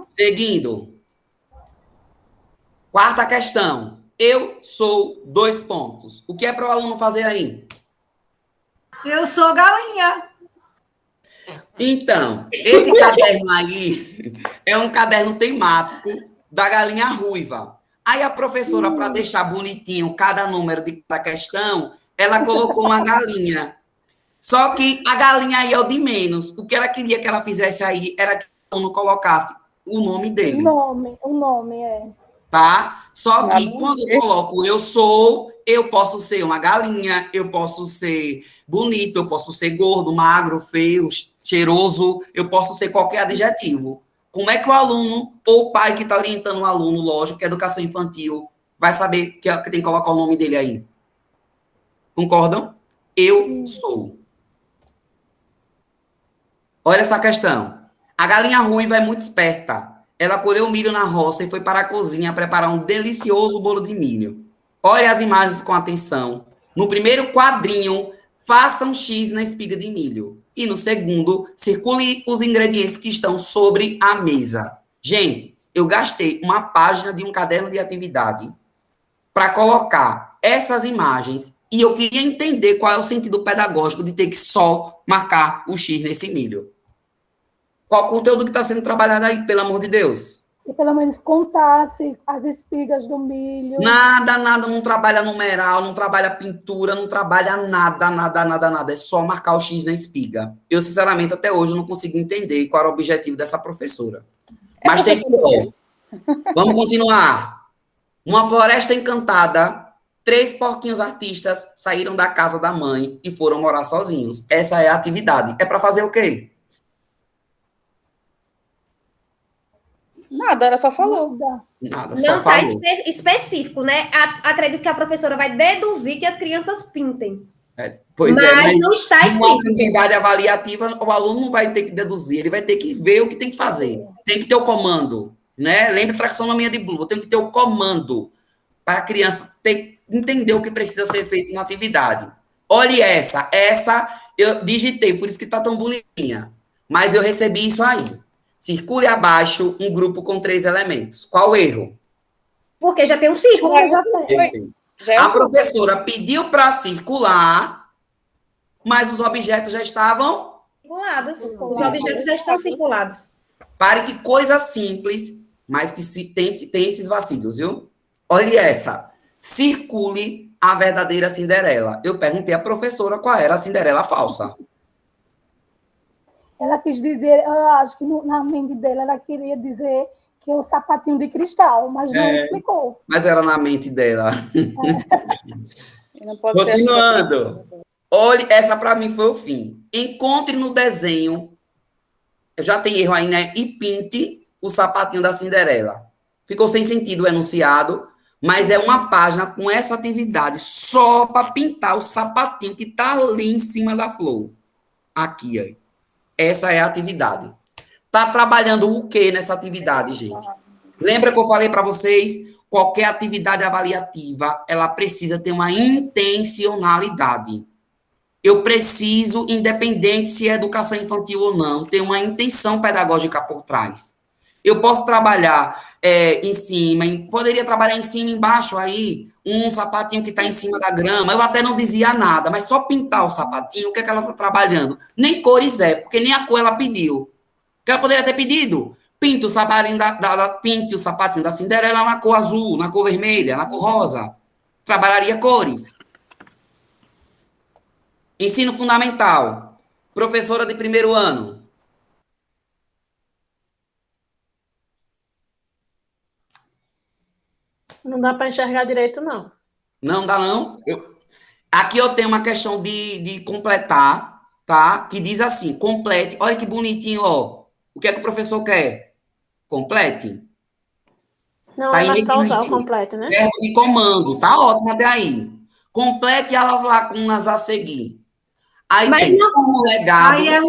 Seguindo. Quarta questão. Eu sou 2 pontos. O que é para o aluno fazer aí?
Eu sou galinha.
Então, esse caderno aí é um caderno temático da galinha ruiva. Aí a professora, para deixar bonitinho cada número de cada questão, ela colocou uma galinha. Só que a galinha aí é o de menos. O que ela queria que ela fizesse aí era que o aluno colocasse o nome dele.
O nome é.
Tá? Só que quando eu coloco eu sou, eu posso ser uma galinha, eu posso ser bonito, eu posso ser gordo, magro, feio, cheiroso, eu posso ser qualquer adjetivo. Como é que o aluno, ou o pai que está orientando o aluno, lógico, que é educação infantil, vai saber que tem que colocar o nome dele aí? Concordam? Eu sou. Olha essa questão. A galinha ruiva é muito esperta. Ela colheu milho na roça e foi para a cozinha preparar um delicioso bolo de milho. Olhe as imagens com atenção. No primeiro quadrinho, faça um X na espiga de milho. E no segundo, circule os ingredientes que estão sobre a mesa. Gente, eu gastei uma página de um caderno de atividade para colocar essas imagens e eu queria entender qual é o sentido pedagógico de ter que só marcar o X nesse milho. Qual o conteúdo que está sendo trabalhado aí, pelo amor de Deus?
E pelo menos contasse as espigas do milho.
Nada, não trabalha numeral, não trabalha pintura, não trabalha nada. É só marcar o X na espiga. Eu, sinceramente, até hoje não consigo entender qual era o objetivo dessa professora. Mas tem que ver. Vamos continuar. Uma floresta encantada, 3 porquinhos artistas saíram da casa da mãe e foram morar sozinhos. Essa é a atividade. É para fazer o quê?
Nada, ela só falou.
Nada, só
Não está
falou.
específico, né? Acredito que a professora vai deduzir que as crianças pintem.
Pois
mas não está
uma
explícito.
atividade avaliativa, o aluno não vai ter que deduzir, ele vai ter que ver o que tem que fazer. Tem que ter o comando, né? Lembra a taxonomia de Bloom, tem que ter o comando para a criança entender o que precisa ser feito na atividade. Olhe essa eu digitei, por isso que está tão bonitinha. Mas eu recebi isso aí. Circule abaixo um grupo com 3 elementos. Qual o erro?
Porque já tem um círculo.
A professora pediu para circular, mas os objetos já estavam
circulados. Os objetos já estão circulados.
Pare que coisa simples, mas que tem esses vacilos, viu? Olhe essa. Circule a verdadeira Cinderela. Eu perguntei à professora qual era a Cinderela falsa.
Ela quis dizer, eu acho que na mente dela, ela queria dizer que é o sapatinho de cristal, mas não explicou.
Mas era na mente dela.
Não pode ser
Continuando. Olhe, essa para mim foi o fim. Encontre no desenho, já tem erro aí, né? E pinte o sapatinho da Cinderela. Ficou sem sentido o enunciado, mas é uma página com essa atividade só para pintar o sapatinho que está ali em cima da flor. Aqui, aí. Essa é a atividade. Tá trabalhando o que nessa atividade, gente? Lembra que eu falei para vocês? Qualquer atividade avaliativa, ela precisa ter uma intencionalidade. Eu preciso, independente se é educação infantil ou não, ter uma intenção pedagógica por trás. Eu posso trabalhar em cima, poderia trabalhar em cima e embaixo aí, um sapatinho que está em cima da grama, eu até não dizia nada, mas só pintar o sapatinho, o que é que ela está trabalhando? Nem cores porque nem a cor ela pediu. Que ela poderia ter pedido, pinte o sapatinho da Cinderela na cor azul, na cor vermelha, na cor rosa. Trabalharia cores. Ensino fundamental. Professora de primeiro ano.
Não dá para enxergar direito, não.
Não dá, não? Aqui eu tenho uma questão de completar, tá? Que diz assim, complete. Olha que bonitinho, ó. O que é que o professor quer? Complete.
Não
Tá
é mais causal
equilíbrio.
completo, né?
Verbo de comando. Tá ótimo até aí. Complete as lacunas a seguir. Aí
Mas
tem
não-
como legado.
Aí é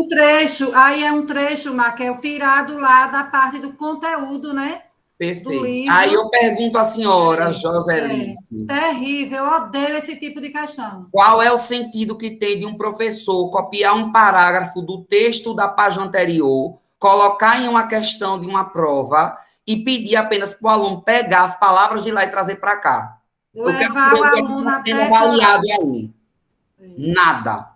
um trecho, Maquel, tirado lá da parte do conteúdo, né? Do
Perfeito.
livro.
Aí eu pergunto à senhora, Joselice,
Terrível, eu odeio esse tipo de questão.
qual é o sentido que tem de um professor copiar um parágrafo do texto da página anterior, colocar em uma questão de uma prova e pedir apenas para o aluno pegar as palavras de lá e trazer para cá? Eu quero
Levar o
saber o que é que
aluno
está sendo
até...
avaliado aí. Nada.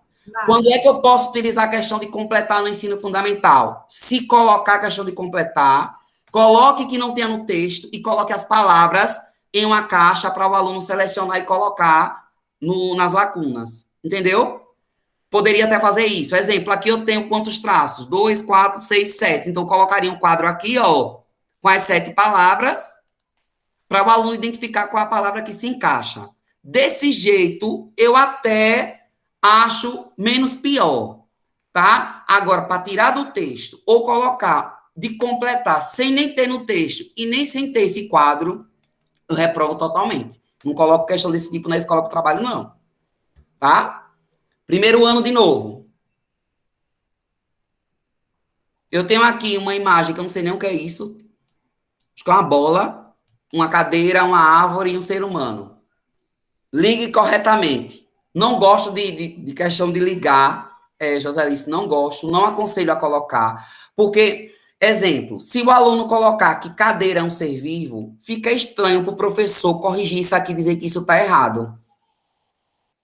Quando é que eu posso utilizar a questão de completar no ensino fundamental? Se colocar a questão de completar, coloque que não tenha no texto e coloque as palavras em uma caixa para o aluno selecionar e colocar nas lacunas. Entendeu? Poderia até fazer isso. Exemplo, aqui eu tenho quantos traços? 2, 4, 6, 7. Então, colocaria um quadro aqui, ó, com as 7 palavras, para o aluno identificar qual a palavra que se encaixa. Desse jeito, eu até acho menos pior, tá? Agora, para tirar do texto ou colocar de completar sem nem ter no texto e nem sem ter esse quadro, eu reprovo totalmente. Não coloco questão desse tipo na escola que eu trabalho, não. Tá? Primeiro ano de novo. Eu tenho aqui uma imagem que eu não sei nem o que é isso. Acho que é uma bola, uma cadeira, uma árvore e um ser humano. Ligue corretamente. Não gosto de questão de ligar, Joselice, não gosto, não aconselho a colocar. Porque, exemplo, se o aluno colocar que cadeira é um ser vivo, fica estranho para o professor corrigir isso aqui e dizer que isso está errado.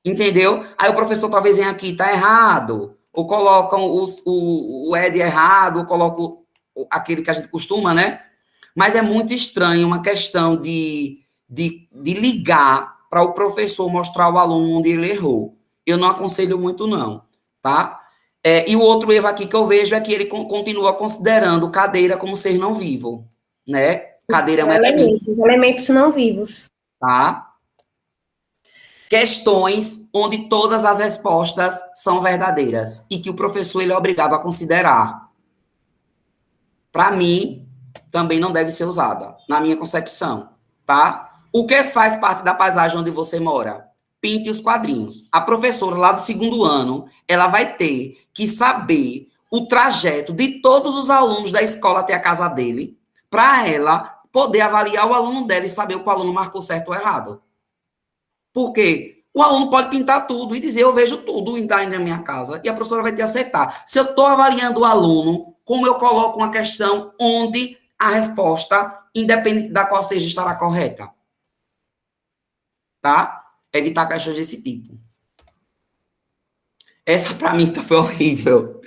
Entendeu? Aí o professor talvez venha aqui, está errado. Ou colocam o Ed errado, ou colocam aquele que a gente costuma, né? Mas é muito estranho uma questão de ligar para o professor mostrar ao aluno onde ele errou. Eu não aconselho muito, não, tá? E o outro erro aqui que eu vejo é que ele continua considerando cadeira como ser não vivo, né? Cadeira é um
elementos não vivos.
Tá? Questões onde todas as respostas são verdadeiras e que o professor ele é obrigado a considerar. Para mim, também não deve ser usada, na minha concepção, tá? O que faz parte da paisagem onde você mora? Pinte os quadrinhos. A professora lá do segundo ano, ela vai ter que saber o trajeto de todos os alunos da escola até a casa dele, para ela poder avaliar o aluno dela e saber o que o aluno marcou certo ou errado. Porque o aluno pode pintar tudo e dizer, eu vejo tudo ainda na minha casa, e a professora vai ter que acertar. Se eu estou avaliando o aluno, como eu coloco uma questão onde a resposta, independente da qual seja, estará correta? Tá? Evitar questões desse tipo. Essa, para mim, foi horrível.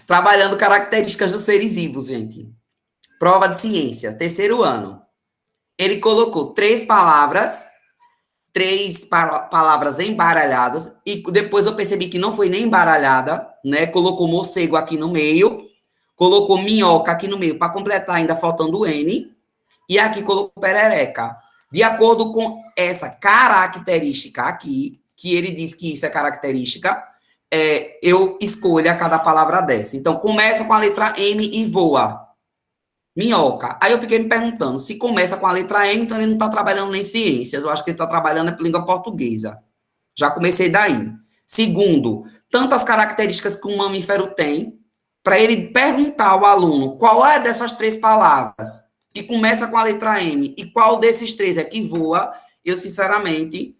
Trabalhando características dos seres vivos, gente. Prova de ciência, terceiro ano. Ele colocou 3 palavras embaralhadas, e depois eu percebi que não foi nem embaralhada, né? Colocou morcego aqui no meio, colocou minhoca aqui no meio, para completar, ainda faltando o N, e aqui colocou perereca. De acordo com essa característica aqui, que ele diz que isso é característica, eu escolho a cada palavra dessa. Então, começa com a letra M e voa. Minhoca. Aí eu fiquei me perguntando, se começa com a letra M, então ele não está trabalhando em ciências, eu acho que ele está trabalhando em língua portuguesa. Já comecei daí. Segundo, tantas características que um mamífero tem, para ele perguntar ao aluno qual é dessas 3 palavras que começa com a letra M e qual desses 3 é que voa, eu, sinceramente,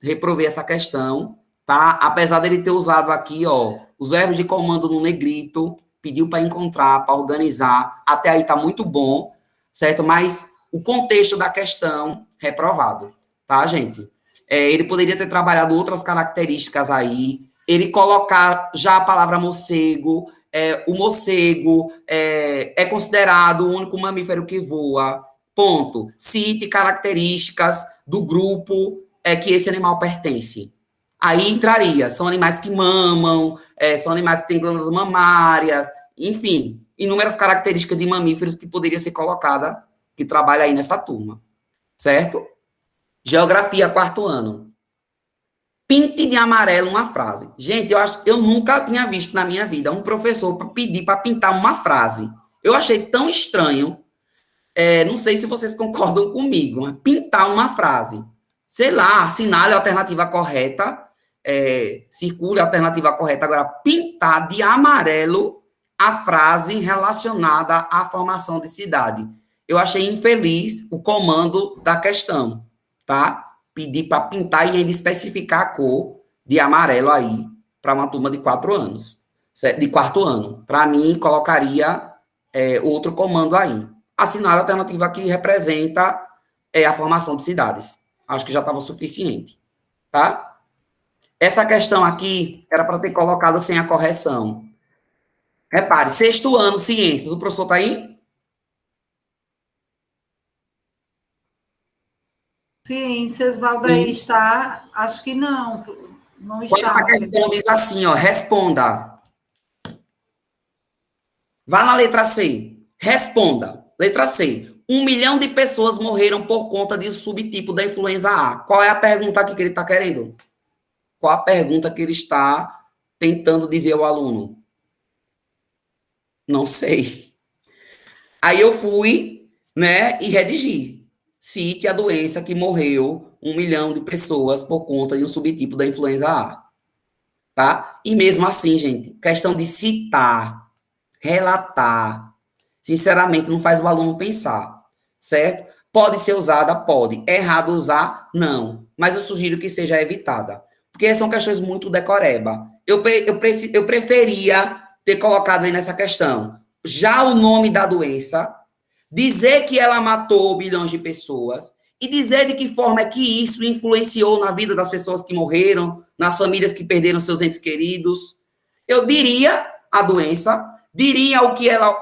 reprovei essa questão, tá? Apesar dele ter usado aqui, ó, os verbos de comando no negrito, pediu para encontrar, para organizar, até aí tá muito bom, certo? Mas o contexto da questão, reprovado, tá, gente? Ele poderia ter trabalhado outras características aí, ele colocar já a palavra morcego, o morcego é considerado o único mamífero que voa, ponto. Cite características do grupo que esse animal pertence. Aí entraria, são animais que mamam, são animais que têm glândulas mamárias, enfim, inúmeras características de mamíferos que poderiam ser colocadas, que trabalha aí nessa turma, certo? Geografia, 4º ano. Pinte de amarelo uma frase. Gente, eu nunca tinha visto na minha vida um professor pedir para pintar uma frase. Eu achei tão estranho. Não sei se vocês concordam comigo, mas pintar uma frase. Sei lá, assinale a alternativa correta, circule a alternativa correta. Agora, pintar de amarelo a frase relacionada à formação de cidade. Eu achei infeliz o comando da questão, tá? Pedir para pintar e ainda especificar a cor de amarelo aí para uma turma de 4 anos, de 4º ano. Para mim, colocaria outro comando aí. Assinar a alternativa que representa a formação de cidades. Acho que já estava suficiente, tá? Essa questão aqui era para ter colocado sem a correção. Repare, 6º ano, ciências. O professor está aí?
Ciências, Valdeir está? Acho que não. Não está.
Essa questão diz assim, ó, responda. Vá na letra C. Responda. Letra C. 1 milhão de pessoas morreram por conta de um subtipo da influenza A. Qual é a pergunta aqui que ele está querendo? Qual a pergunta que ele está tentando dizer ao aluno? Não sei. Aí eu fui, né, e redigi. Cite a doença que morreu 1 milhão de pessoas por conta de um subtipo da influenza A. Tá? E mesmo assim, gente, questão de citar, relatar, sinceramente, não faz o aluno pensar, certo? Pode ser usada? Pode. É errado usar? Não. Mas eu sugiro que seja evitada. Porque são questões muito decoreba. Eu preferia ter colocado aí nessa questão já o nome da doença, dizer que ela matou bilhões de pessoas e dizer de que forma é que isso influenciou na vida das pessoas que morreram, nas famílias que perderam seus entes queridos. Eu diria a doença, diria o que ela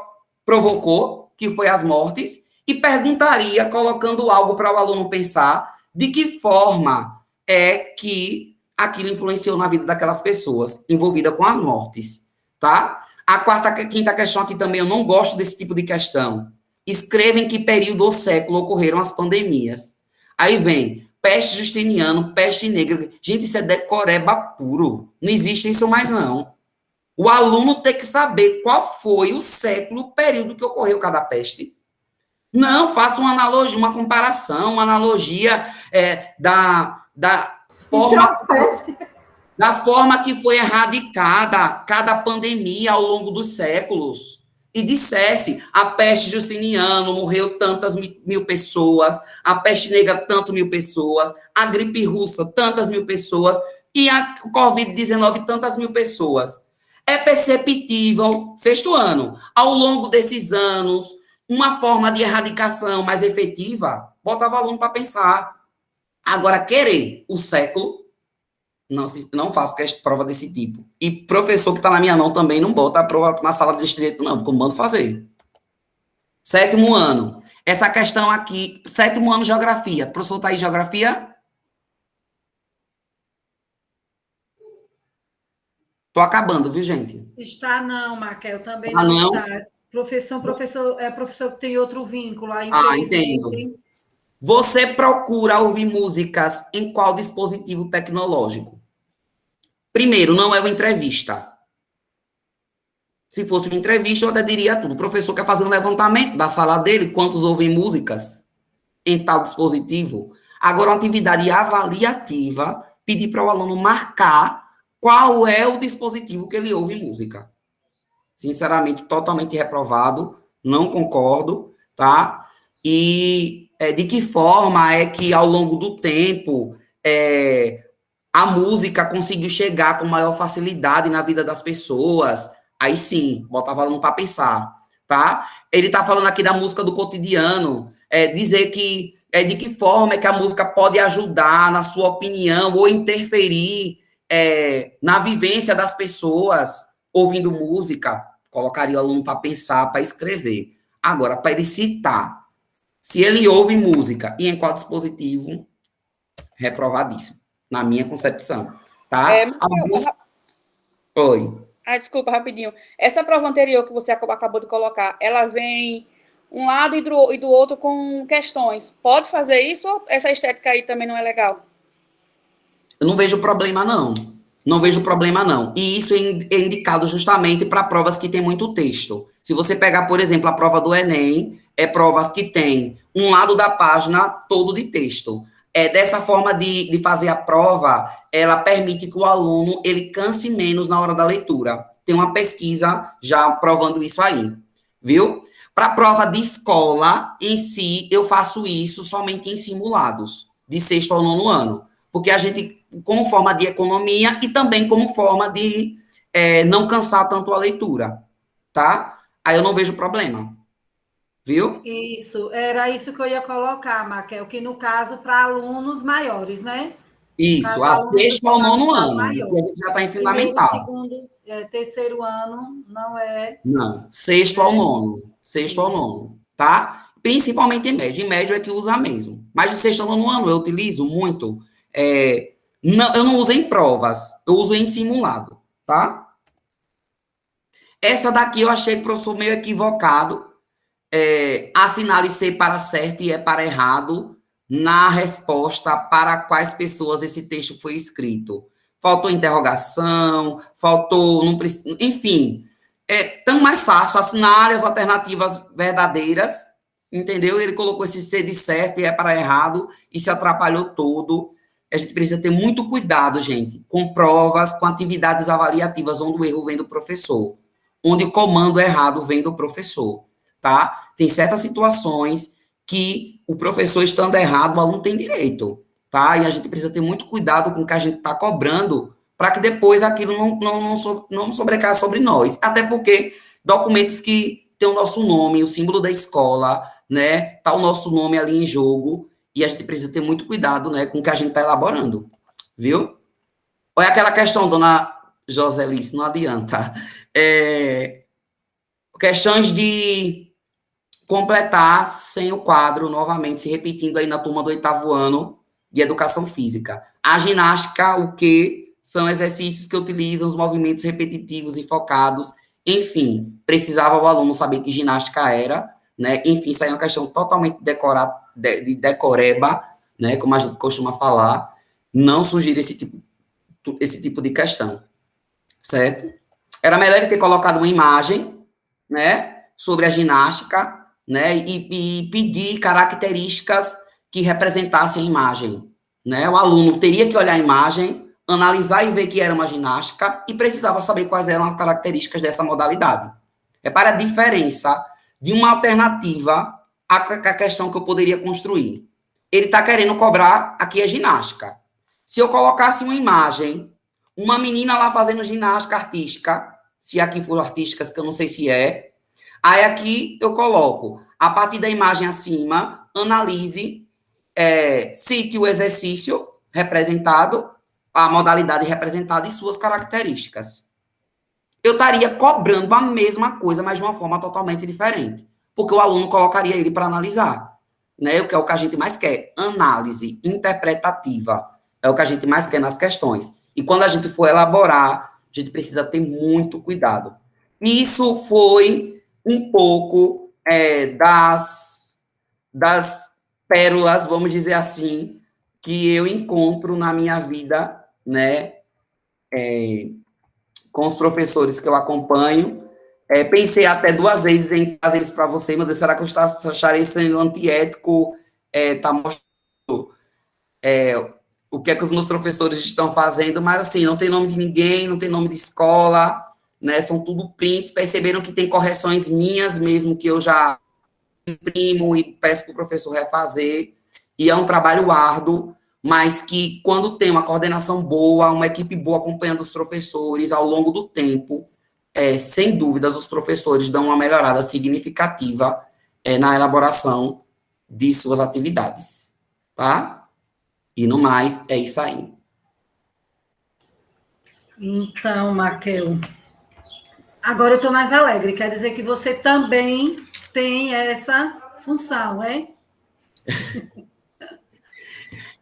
provocou, que foi as mortes, e perguntaria, colocando algo para o aluno pensar, de que forma é que aquilo influenciou na vida daquelas pessoas envolvidas com as mortes, tá? A 5ª questão aqui também, eu não gosto desse tipo de questão. Escreva em que período ou século ocorreram as pandemias. Aí vem peste justiniano, peste negra. Gente, isso é decoreba puro. Não existe isso mais, não. O aluno tem que saber qual foi o século, o período que ocorreu cada peste. Não, faça uma analogia, uma comparação, uma analogia da forma que foi erradicada cada pandemia ao longo dos séculos. E dissesse, a peste justiniano morreu tantas mil pessoas, a peste negra, tantas mil pessoas, a gripe russa, tantas mil pessoas, e a Covid-19, tantas mil pessoas. É perceptível, 6º ano, ao longo desses anos, uma forma de erradicação mais efetiva, botava o aluno para pensar. Agora, querer o século, não faço prova desse tipo. E professor que está na minha mão também não bota a prova na sala de direito, não, porque eu mando fazer. 7º ano. Essa questão aqui, 7º ano, geografia. O professor está aí, geografia? Tô acabando, viu, gente?
Está não, Maquel, também
Ah,
não
não?
está. Professor que tem outro vínculo, aí,
Ah, entendo.
infelizmente.
Você procura ouvir músicas em qual dispositivo tecnológico? Primeiro, não é uma entrevista. Se fosse uma entrevista, eu até diria tudo. O professor quer fazer um levantamento da sala dele, quantos ouvem músicas em tal dispositivo. Agora, uma atividade avaliativa, pedir para o aluno marcar qual é o dispositivo que ele ouve música. Sinceramente, totalmente reprovado, não concordo, tá? E de que forma é que, ao longo do tempo, a música conseguiu chegar com maior facilidade na vida das pessoas? Aí sim, botava o aluno para pensar, tá? Ele está falando aqui da música do cotidiano, dizer que de que forma é que a música pode ajudar, na sua opinião, ou interferir na vivência das pessoas ouvindo música. Colocaria o aluno para pensar, para escrever. Agora, para ele citar, se ele ouve música e em qual dispositivo, reprovadíssimo, na minha concepção, tá? Oi.
Desculpa, rapidinho. Essa prova anterior que você acabou de colocar, ela vem um lado e do outro com questões. Pode fazer isso ou essa estética aí também não é legal?
Eu não vejo problema, não. Não vejo problema, não. E isso é indicado justamente para provas que tem muito texto. Se você pegar, por exemplo, a prova do Enem, provas que tem um lado da página todo de texto. Dessa forma de fazer a prova, ela permite que o aluno ele canse menos na hora da leitura. Tem uma pesquisa já provando isso aí, viu? Para a prova de escola em si, eu faço isso somente em simulados, de sexto ao nono ano. Porque a gente, como forma de economia e também como forma de não cansar tanto a leitura, tá? Aí eu não vejo problema. Viu?
Isso, era isso que eu ia colocar, Maquel, que no caso, para alunos maiores, né?
Isso, a sexto ao nono ano. A gente já está em fundamental.
Segundo, terceiro ano, não é.
Não, sexto ao nono. Sexto ao nono, tá? Principalmente em médio. Em médio é que usa mesmo. Mas de sexto ao nono ano eu utilizo muito. Não, eu não uso em provas, eu uso em simulado, tá? Essa daqui eu achei que o professor meio equivocado. Assinale C para certo e E para errado na resposta para quais pessoas esse texto foi escrito. Faltou interrogação, faltou... enfim, é tão mais fácil assinar as alternativas verdadeiras, entendeu? Ele colocou esse C de certo e E para errado e se atrapalhou todo. A gente precisa ter muito cuidado, gente, com provas, com atividades avaliativas onde o erro vem do professor, onde o comando errado vem do professor, tá? Tem certas situações que o professor estando errado, o aluno tem direito, tá? E a gente precisa ter muito cuidado com o que a gente está cobrando, para que depois aquilo não sobrecaia sobre nós. Até porque documentos que tem o nosso nome, o símbolo da escola, né? Tá o nosso nome ali em jogo, e a gente precisa ter muito cuidado, né, com o que a gente está elaborando, viu? Olha aquela questão, dona Joselice, não adianta. Questões de completar sem o quadro, novamente, se repetindo aí na turma do 8º ano de Educação Física. A ginástica, o quê? São exercícios que utilizam os movimentos repetitivos e focados. Enfim, precisava o aluno saber que ginástica era, né? Enfim, isso aí é uma questão totalmente de decoreba, né? Como a gente costuma falar. Não sugiro esse tipo de questão, certo? Era melhor ele ter colocado uma imagem, né? Sobre a ginástica, né, e pedir características que representassem a imagem, né? O aluno teria que olhar a imagem, analisar e ver que era uma ginástica e precisava saber quais eram as características dessa modalidade. Para a diferença de uma alternativa à questão que eu poderia construir. Ele está querendo cobrar aqui a ginástica. Se eu colocasse uma imagem, uma menina lá fazendo ginástica artística, se aqui for artísticas, que eu não sei se aí aqui eu coloco, a partir da imagem acima, analise, cite o exercício representado, a modalidade representada e suas características. Eu estaria cobrando a mesma coisa, mas de uma forma totalmente diferente, porque o aluno colocaria ele para analisar, né? Que é o que a gente mais quer, análise interpretativa, é o que a gente mais quer nas questões. E quando a gente for elaborar A gente precisa ter muito cuidado. Isso foi um pouco das pérolas, vamos dizer assim, que eu encontro na minha vida, né, com os professores que eu acompanho. Pensei até 2 vezes em trazer eles para você, meu Deus, será que eu acharei sendo antiético, tá mostrando o que é que os meus professores estão fazendo, mas assim, não tem nome de ninguém, não tem nome de escola, né, são tudo prints, perceberam que tem correções minhas mesmo, que eu já imprimo e peço para o professor refazer, e é um trabalho árduo, mas que quando tem uma coordenação boa, uma equipe boa acompanhando os professores ao longo do tempo, sem dúvidas, os professores dão uma melhorada significativa na elaboração de suas atividades, tá? E no mais, é isso aí.
Então, Maquel, agora eu estou mais alegre, quer dizer que você também tem essa função, é?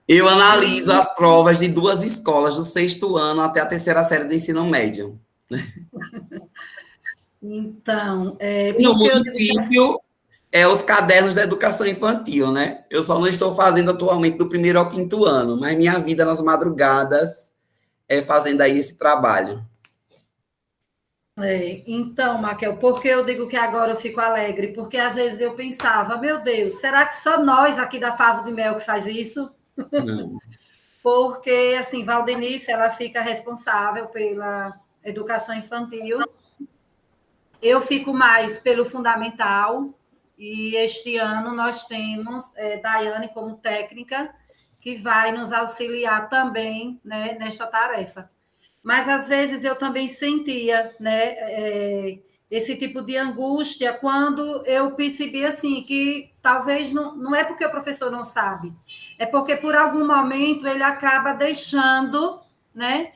Eu analiso as provas de 2 escolas, do 6º ano até a 3ª série do ensino médio.
Então,
E no município, os cadernos da educação infantil, né? Eu só não estou fazendo atualmente do 1º ao 5º ano, mas minha vida nas madrugadas é fazendo aí esse trabalho.
Então, Maquel, por que eu digo que agora eu fico alegre? Porque às vezes eu pensava, meu Deus, será que só nós aqui da Favo de Mel que faz isso?
Não.
Porque, assim, Valdenice, ela fica responsável pela educação infantil. Eu fico mais pelo fundamental, e este ano nós temos Daiane como técnica, que vai nos auxiliar também, né, nesta tarefa. Mas, às vezes, eu também sentia, né, esse tipo de angústia quando eu percebi, assim, que talvez não é porque o professor não sabe, é porque, por algum momento, ele acaba deixando, né,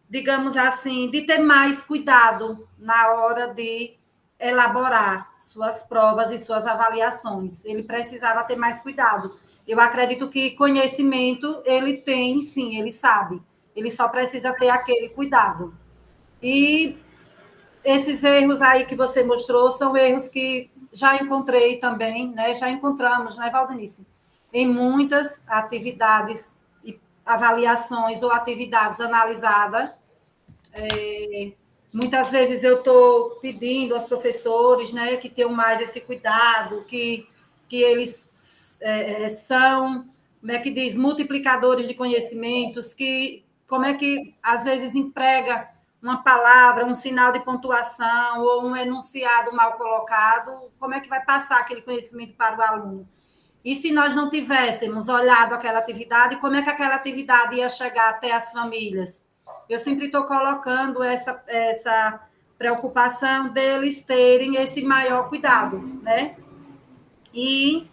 digamos assim, de ter mais cuidado na hora de elaborar suas provas e suas avaliações. Ele precisava ter mais cuidado. Eu acredito que conhecimento ele tem, sim, ele sabe. Ele só precisa ter aquele cuidado. E esses erros aí que você mostrou são erros que já encontrei também, né? Já encontramos, né, Valdenice? Em muitas atividades e avaliações ou atividades analisadas. Muitas vezes eu estou pedindo aos professores, né, que tenham mais esse cuidado, que eles são, como é que diz, multiplicadores de conhecimentos, que como é que, às vezes, emprega uma palavra, um sinal de pontuação ou um enunciado mal colocado, como é que vai passar aquele conhecimento para o aluno? E se nós não tivéssemos olhado aquela atividade, como é que aquela atividade ia chegar até as famílias? Eu sempre estou colocando essa preocupação deles terem esse maior cuidado, né? E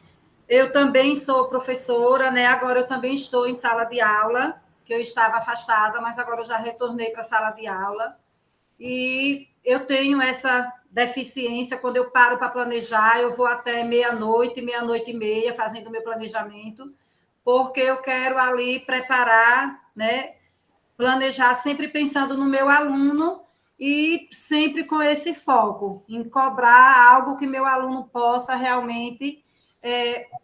eu também sou professora, né? Agora eu também estou em sala de aula, que eu estava afastada, mas agora eu já retornei para a sala de aula. E eu tenho essa deficiência, quando eu paro para planejar, eu vou até meia-noite, meia-noite e meia, fazendo o meu planejamento, porque eu quero ali preparar, né? Planejar sempre pensando no meu aluno e sempre com esse foco, em cobrar algo que meu aluno possa realmente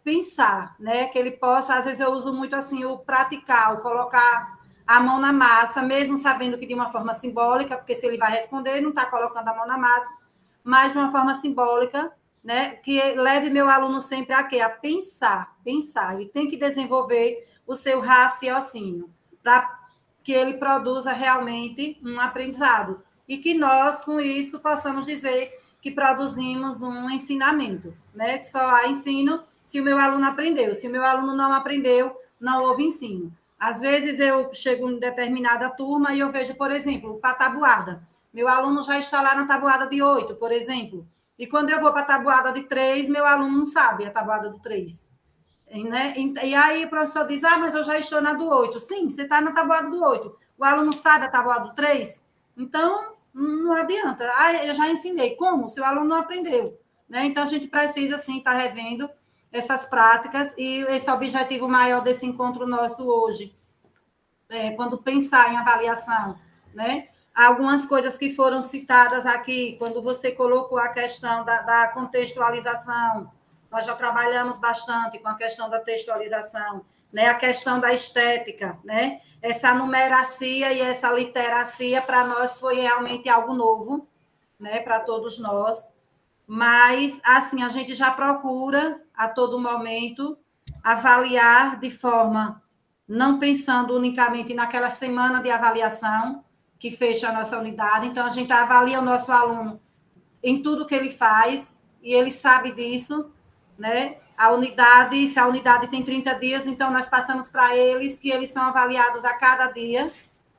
pensar, né? Que ele possa, às vezes eu uso muito assim o praticar, o colocar a mão na massa, mesmo sabendo que de uma forma simbólica, porque se ele vai responder, ele não está colocando a mão na massa, mas de uma forma simbólica, né? Que leve meu aluno sempre a quê? A pensar. Ele tem que desenvolver o seu raciocínio para que ele produza realmente um aprendizado e que nós, com isso, possamos dizer que produzimos um ensinamento, né? Que só há ensino se o meu aluno aprendeu. Se o meu aluno não aprendeu, não houve ensino. Às vezes eu chego em determinada turma e eu vejo, por exemplo, para a tabuada. Meu aluno já está lá na tabuada de 8, por exemplo. E quando eu vou para a tabuada de 3, meu aluno não sabe a tabuada do 3. Né? E aí o professor diz, mas eu já estou na do 8. Sim, você está na tabuada do 8. O aluno sabe a tabuada do 3? Então, não adianta. Eu já ensinei. Como? Se o aluno não aprendeu. Né? Então, a gente precisa, sim, estar revendo essas práticas e esse objetivo maior desse encontro nosso hoje, quando pensar em avaliação, né? Algumas coisas que foram citadas aqui, quando você colocou a questão da contextualização, nós já trabalhamos bastante com a questão da textualização, né? A questão da estética, né? Essa numeracia e essa literacia, para nós, foi realmente algo novo, né? Para todos nós. Mas, assim, a gente já procura, a todo momento, avaliar de forma, não pensando unicamente naquela semana de avaliação, que fecha a nossa unidade. Então, a gente avalia o nosso aluno em tudo que ele faz, e ele sabe disso, né? Se a unidade tem 30 dias, então nós passamos para eles que eles são avaliados a cada dia,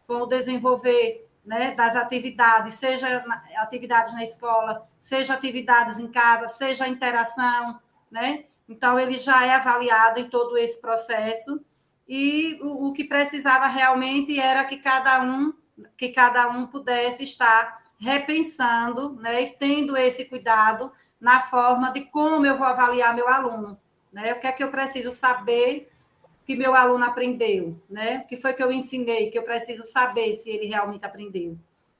com o desenvolver, né, das atividades, seja atividades na escola, seja atividades em casa, seja interação, né? Então, ele já é avaliado em todo esse processo, e o que precisava realmente era que cada um pudesse estar repensando, né, e tendo esse cuidado na forma de como eu vou avaliar meu aluno, né? O que é que eu preciso saber que meu aluno aprendeu, né? O que foi que eu ensinei, que eu preciso saber se ele realmente aprendeu.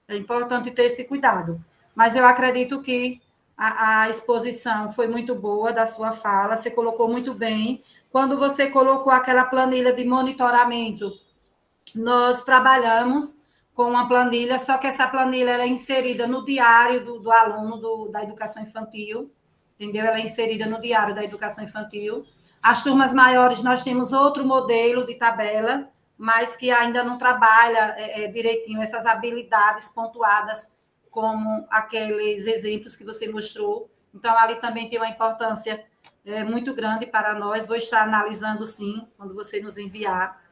É importante ter esse cuidado. Mas eu acredito que a exposição foi muito boa da sua fala, você colocou muito bem. Quando você colocou aquela planilha de monitoramento, nós trabalhamos com uma planilha, só que essa planilha era inserida no diário do aluno da educação infantil, entendeu? Ela é inserida no diário da educação infantil. As turmas maiores, nós temos outro modelo de tabela, mas que ainda não trabalha direitinho essas habilidades pontuadas, como aqueles exemplos que você mostrou. Então, ali também tem uma importância muito grande para nós. Vou estar analisando, sim, quando você nos enviar.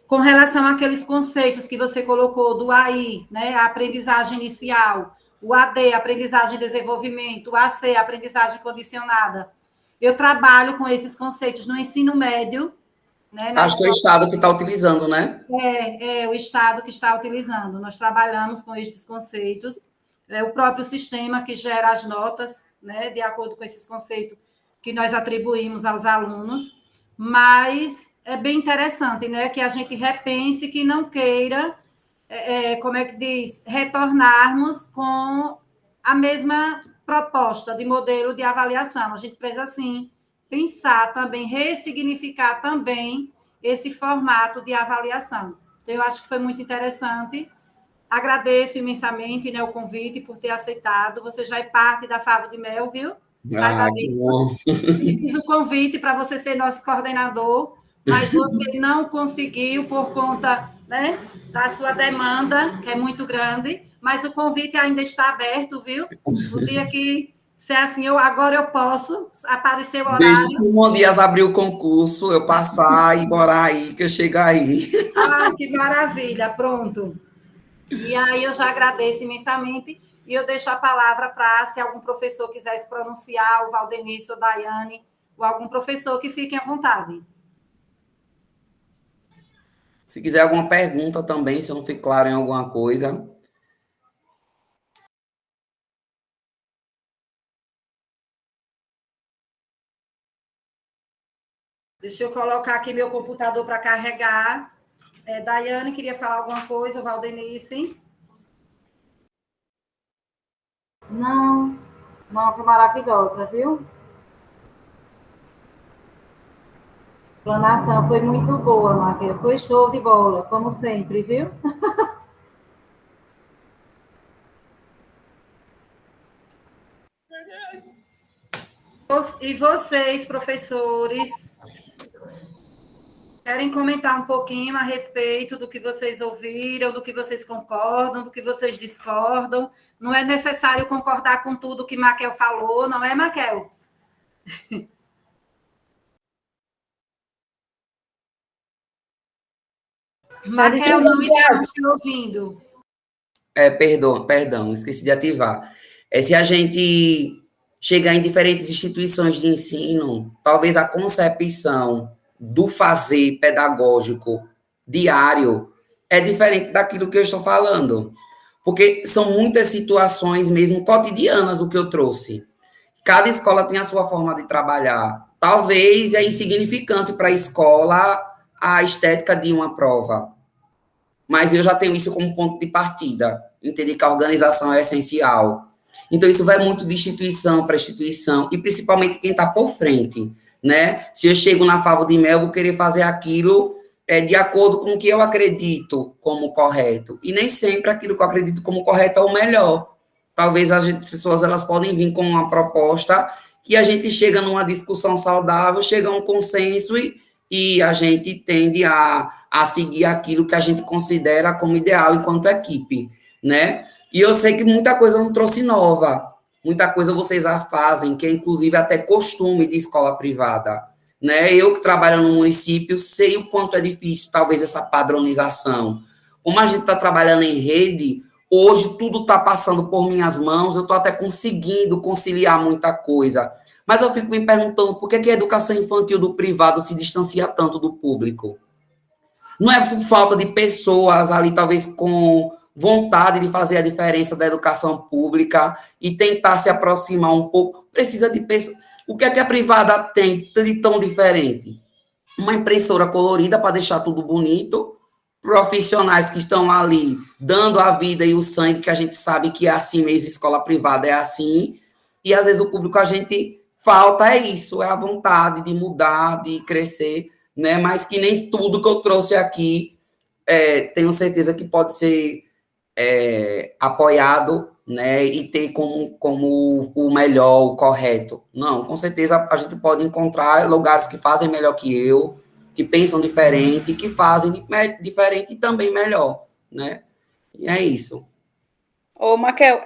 Com relação àqueles conceitos que você colocou do AI, né, a aprendizagem inicial, o AD, aprendizagem e desenvolvimento, o AC, aprendizagem condicionada, eu trabalho com esses conceitos no ensino médio. Né,
Acho que é o Estado que está utilizando, né?
É o Estado que está utilizando. Nós trabalhamos com esses conceitos. O próprio sistema que gera as notas, né, de acordo com esses conceitos que nós atribuímos aos alunos. Mas é bem interessante, né, que a gente repense, que não queira, como é que diz, retornarmos com a mesma proposta de modelo de avaliação. A gente precisa, sim, pensar também, ressignificar também esse formato de avaliação. Então, eu acho que foi muito interessante. Agradeço imensamente, né, o convite por ter aceitado. Você já é parte da Favo de Mel, viu? Saiba
Que
disso.
bom.
Fiz o convite para você ser nosso coordenador, mas você não conseguiu por conta, né, da sua demanda, que é muito grande, mas o convite ainda está aberto, viu? O dia que se é assim, agora eu posso, aparecer o horário.
Desde que o Simão Dias abriu o concurso, eu passar e morar aí, que eu chego aí.
Ah, que maravilha, pronto. E aí eu já agradeço imensamente, e eu deixo a palavra para, se algum professor quiser se pronunciar, o Valdenício, ou Daiane, ou algum professor, que fiquem à vontade.
Se quiser alguma pergunta também, se eu não fico claro em alguma coisa.
Deixa eu colocar aqui meu computador para carregar. Daiane, queria falar alguma coisa, Valdenice?
Não, foi maravilhosa, viu? A planação foi muito boa, Maquia. Foi show de bola, como sempre, viu?
E vocês, professores, querem comentar um pouquinho a respeito do que vocês ouviram, do que vocês concordam, do que vocês discordam? Não é necessário concordar com tudo que Maquel falou, não é, Maquel? Maquel, não estamos te ouvindo.
Perdão, esqueci de ativar. Se a gente chegar em diferentes instituições de ensino, talvez a concepção do fazer pedagógico diário é diferente daquilo que eu estou falando. Porque são muitas situações mesmo cotidianas o que eu trouxe. Cada escola tem a sua forma de trabalhar. Talvez é insignificante para a escola a estética de uma prova. mas eu já tenho isso como ponto de partida, entender que a organização é essencial. Então, isso vai muito de instituição para instituição, e principalmente quem está por frente, né? Se eu chego na Favo de Mel, eu vou querer fazer aquilo de acordo com o que eu acredito como correto, e nem sempre aquilo que eu acredito como correto é o melhor. Talvez as pessoas elas podem vir com uma proposta que a gente chega numa discussão saudável, chega a um consenso e a gente tende a seguir aquilo que a gente considera como ideal enquanto equipe, né? E eu sei que muita coisa não trouxe nova, muita coisa vocês já fazem, que é inclusive até costume de escola privada, né? Eu que trabalho no município sei o quanto é difícil, talvez, essa padronização. Como a gente está trabalhando em rede, hoje tudo está passando por minhas mãos, eu estou até conseguindo conciliar muita coisa. Mas eu fico me perguntando por que a educação infantil do privado se distancia tanto do público? Não é por falta de pessoas ali, talvez com vontade de fazer a diferença da educação pública e tentar se aproximar um pouco. Precisa de pessoas. O que é que a privada tem de tão diferente? Uma impressora colorida para deixar tudo bonito, profissionais que estão ali dando a vida e o sangue, que a gente sabe que é assim mesmo, escola privada é assim, e às vezes o público, a gente falta é isso, é a vontade de mudar, de crescer, né? Mas que nem tudo que eu trouxe aqui, tenho certeza que pode ser apoiado, né, e ter como o melhor, o correto. Não, com certeza a gente pode encontrar lugares que fazem melhor que eu, que pensam diferente, que fazem diferente e também melhor, né? E é isso.
Ô, Maquel,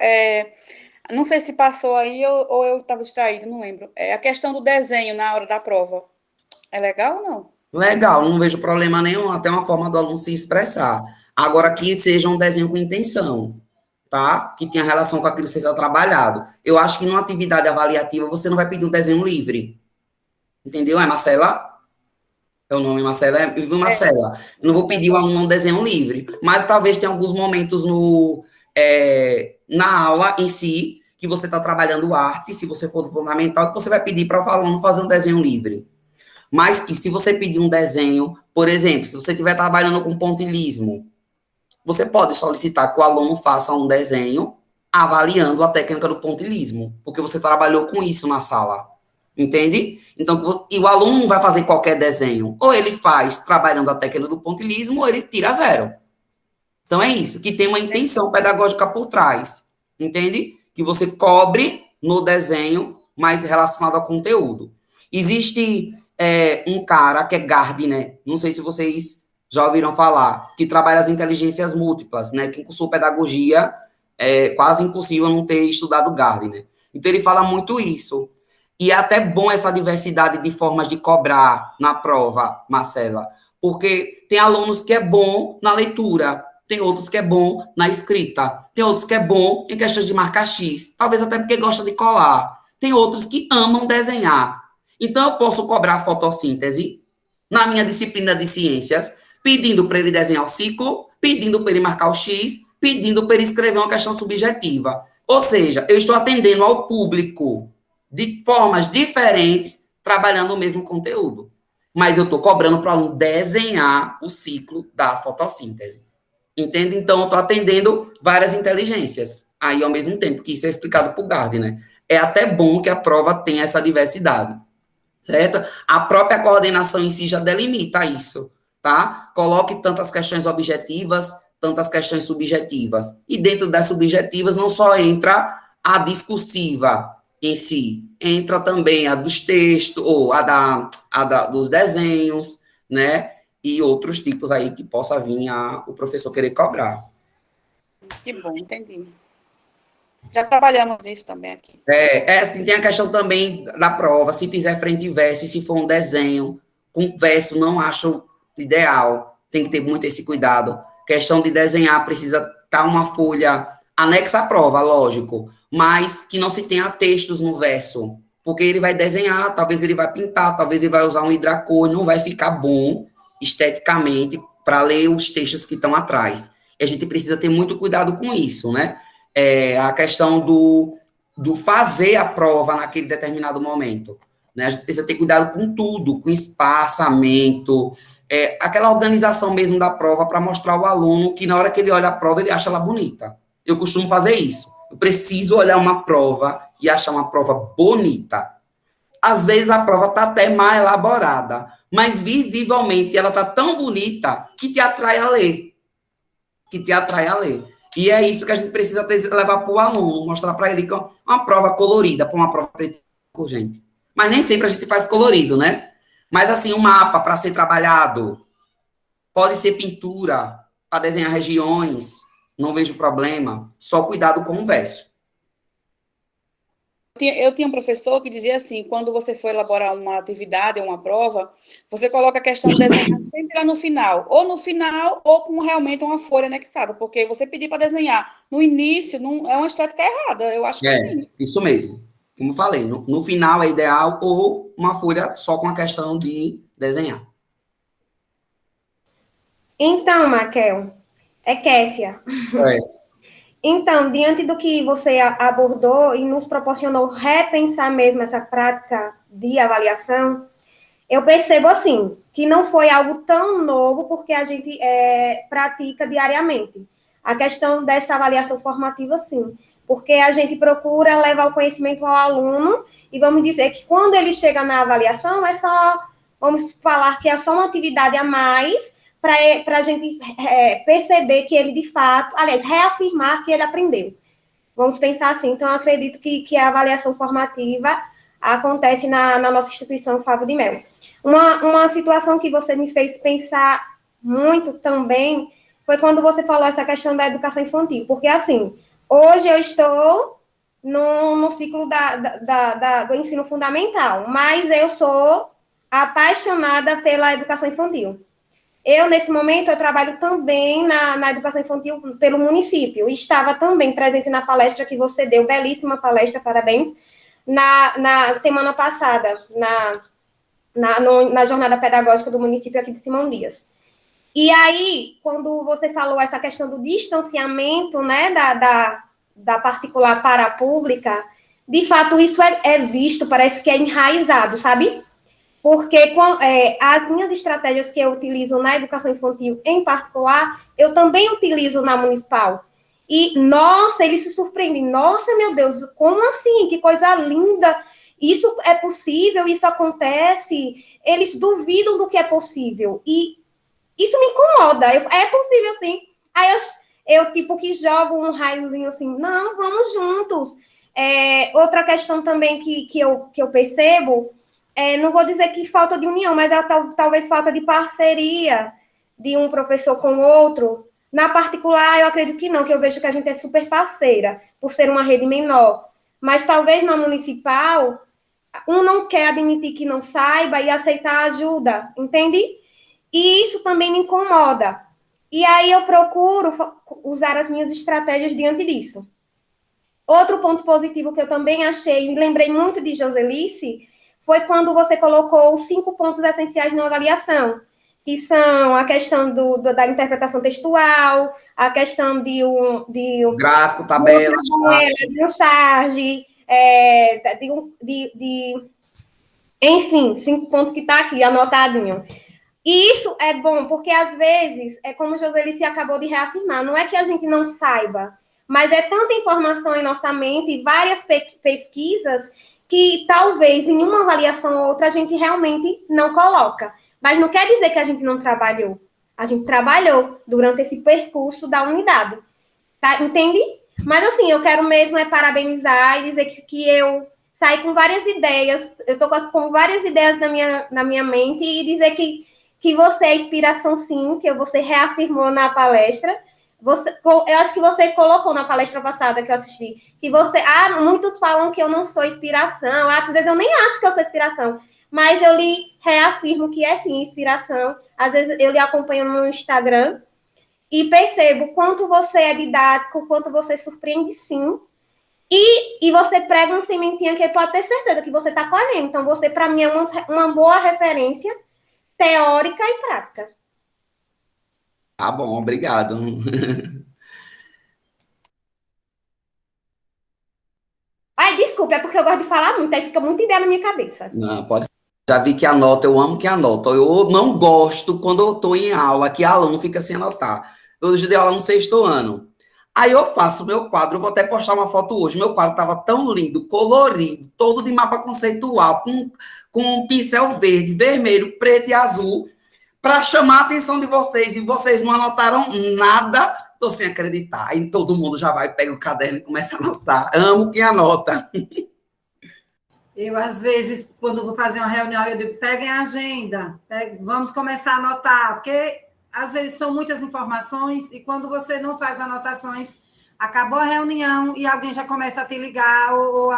não sei se passou aí ou eu estava distraída, não lembro. A questão do desenho na hora da prova, é legal ou não?
Legal, não vejo problema nenhum, até uma forma do aluno se expressar. Agora, que seja um desenho com intenção, tá? Que tenha relação com aquilo que seja trabalhado. Eu acho que numa atividade avaliativa, você não vai pedir um desenho livre. Entendeu? É Marcela? É o nome, Marcela? Marcela. Eu não vou pedir ao aluno um desenho livre, mas talvez tenha alguns momentos na aula em si, que você está trabalhando arte, se você for do fundamental, que você vai pedir para o aluno fazer um desenho livre. Mas que se você pedir um desenho, por exemplo, se você estiver trabalhando com pontilhismo, você pode solicitar que o aluno faça um desenho avaliando a técnica do pontilhismo, porque você trabalhou com isso na sala, entende? Então, e o aluno não vai fazer qualquer desenho, ou ele faz trabalhando a técnica do pontilhismo, ou ele tira 0. Então, é isso, que tem uma intenção pedagógica por trás, entende? Que você cobre no desenho, mais relacionado ao conteúdo. Existe um cara que é Gardner, não sei se vocês já ouviram falar, que trabalha as inteligências múltiplas, né? Quem cursou pedagogia, é quase impossível não ter estudado Gardner. Então, ele fala muito isso. E é até bom essa diversidade de formas de cobrar na prova, Marcela, porque tem alunos que é bom na leitura, tem outros que é bom na escrita, tem outros que é bom em questões de marcar X, talvez até porque gosta de colar, tem outros que amam desenhar. Então, eu posso cobrar fotossíntese na minha disciplina de ciências, pedindo para ele desenhar o ciclo, pedindo para ele marcar o X, pedindo para ele escrever uma questão subjetiva. Ou seja, eu estou atendendo ao público de formas diferentes, trabalhando o mesmo conteúdo. Mas eu estou cobrando para o aluno desenhar o ciclo da fotossíntese. Entende? Então, eu estou atendendo várias inteligências. Aí, ao mesmo tempo, que isso é explicado por Gardner, né? É até bom que a prova tenha essa diversidade. Certo? A própria coordenação em si já delimita isso. Tá? Coloque tantas questões objetivas, tantas questões subjetivas. E dentro das subjetivas não só entra a discursiva em si, entra também a dos textos, ou dos desenhos, né? E outros tipos aí que possa vir o professor querer cobrar.
Que bom, entendi. Já trabalhamos isso também aqui.
Assim, tem a questão também da prova, se fizer frente e verso, e se for um desenho, com verso não acho ideal, tem que ter muito esse cuidado. Questão de desenhar, precisa estar uma folha anexa à prova, lógico, mas que não se tenha textos no verso, porque ele vai desenhar, talvez ele vai pintar, talvez ele vai usar um hidracor, não vai ficar bom esteticamente para ler os textos que estão atrás. E a gente precisa ter muito cuidado com isso, né? A questão do fazer a prova naquele determinado momento, né? A gente precisa ter cuidado com tudo, com espaçamento, aquela organização mesmo da prova para mostrar ao aluno que na hora que ele olha a prova, ele acha ela bonita. Eu costumo fazer isso. Eu preciso olhar uma prova e achar uma prova bonita. Às vezes a prova está até mais elaborada, mas visivelmente ela está tão bonita que te atrai a ler. E é isso que a gente precisa levar para o aluno, mostrar para ele que é uma prova colorida, para uma prova preta e branco, gente. Mas nem sempre a gente faz colorido, né? Mas, assim, um mapa para ser trabalhado, pode ser pintura, para desenhar regiões, não vejo problema, só cuidado com o verso.
Eu tinha um professor que dizia assim, quando você for elaborar uma atividade ou uma prova, você coloca a questão de desenhar sempre lá no final, ou com realmente uma folha anexada, porque você pedir para desenhar no início não, é uma estética errada, eu acho que sim.
Isso mesmo. Como falei, no final é ideal, ou uma folha só com a questão de desenhar.
Então, Maquel, é Kessia. Então, diante do que você abordou e nos proporcionou repensar mesmo essa prática de avaliação, eu percebo, assim, que não foi algo tão novo, porque a gente pratica diariamente. A questão dessa avaliação formativa, sim, porque a gente procura levar o conhecimento ao aluno e vamos dizer que quando ele chega na avaliação, vamos falar que é só uma atividade a mais para a gente perceber que ele, de fato, aliás, reafirmar que ele aprendeu. Vamos pensar assim. Então, eu acredito que a avaliação formativa acontece na nossa instituição Favo de Melo. Uma situação que você me fez pensar muito também foi quando você falou essa questão da educação infantil, porque, assim, hoje eu estou no ciclo do ensino fundamental, mas eu sou apaixonada pela educação infantil. Eu, nesse momento, eu trabalho também na educação infantil pelo município. Estava também presente na palestra que você deu, belíssima palestra, parabéns, na semana passada, na jornada pedagógica do município aqui de Simão Dias. E aí, quando você falou essa questão do distanciamento, né, da particular para a pública, de fato, isso é visto, parece que é enraizado, sabe? Porque as minhas estratégias que eu utilizo na educação infantil em particular, eu também utilizo na municipal. E, nossa, eles se surpreendem. Nossa, meu Deus, como assim? Que coisa linda! Isso é possível? Isso acontece? Eles duvidam do que é possível. E isso me incomoda. É possível, sim. Aí eu tipo, que jogo um raiozinho assim, não, vamos juntos. Outra questão também que eu percebo... não vou dizer que falta de união, mas talvez falta de parceria de um professor com o outro. Na particular, eu acredito que não, que eu vejo que a gente é super parceira, por ser uma rede menor. Mas talvez na municipal, um não quer admitir que não saiba e aceitar ajuda, entende? E isso também me incomoda. E aí eu procuro usar as minhas estratégias diante disso. Outro ponto positivo que eu também achei, me lembrei muito de Joselice, foi quando você colocou os 5 pontos essenciais na avaliação, que são a questão da interpretação textual, a questão de um
gráfico, tabela,
de um charge, enfim, 5 pontos que está aqui, anotadinho. E isso é bom, porque às vezes, como Joselice acabou de reafirmar, não é que a gente não saiba, mas é tanta informação em nossa mente, várias pesquisas, que talvez em uma avaliação ou outra a gente realmente não coloca. Mas não quer dizer que a gente não trabalhou. A gente trabalhou durante esse percurso da unidade. Tá? Entende? Mas, assim, eu quero mesmo parabenizar e dizer que eu saí com várias ideias. Eu estou com várias ideias na minha mente e dizer que você é inspiração, sim, que você reafirmou na palestra. Eu acho que você colocou na palestra passada que eu assisti, que muitos falam que eu não sou inspiração, às vezes eu nem acho que eu sou inspiração, mas eu lhe reafirmo que é sim inspiração. Às vezes eu lhe acompanho no Instagram e percebo quanto você é didático, quanto você surpreende sim, e você prega uma sementinha que pode ter certeza que você está colhendo. Então você, para mim, é uma boa referência teórica e prática.
Tá bom, obrigado.
Ai, desculpa, é porque eu gosto de falar muito, aí fica muita ideia na minha cabeça.
Não, pode Já vi que anota, eu amo que anota. Eu não gosto quando eu estou em aula, que aluno fica sem anotar. Eu dei aula no 6º ano. Aí eu faço o meu quadro, eu vou até postar uma foto hoje. Meu quadro estava tão lindo, colorido, todo de mapa conceitual, com um pincel verde, vermelho, preto e azul, para chamar a atenção de vocês. E vocês não anotaram nada, estou sem acreditar. Aí todo mundo já vai, pega o caderno e começa a anotar. Amo quem anota.
Eu, às vezes, quando vou fazer uma reunião, eu digo, peguem a agenda, vamos começar a anotar, porque, às vezes, são muitas informações, e quando você não faz anotações, acabou a reunião e alguém já começa a te ligar ou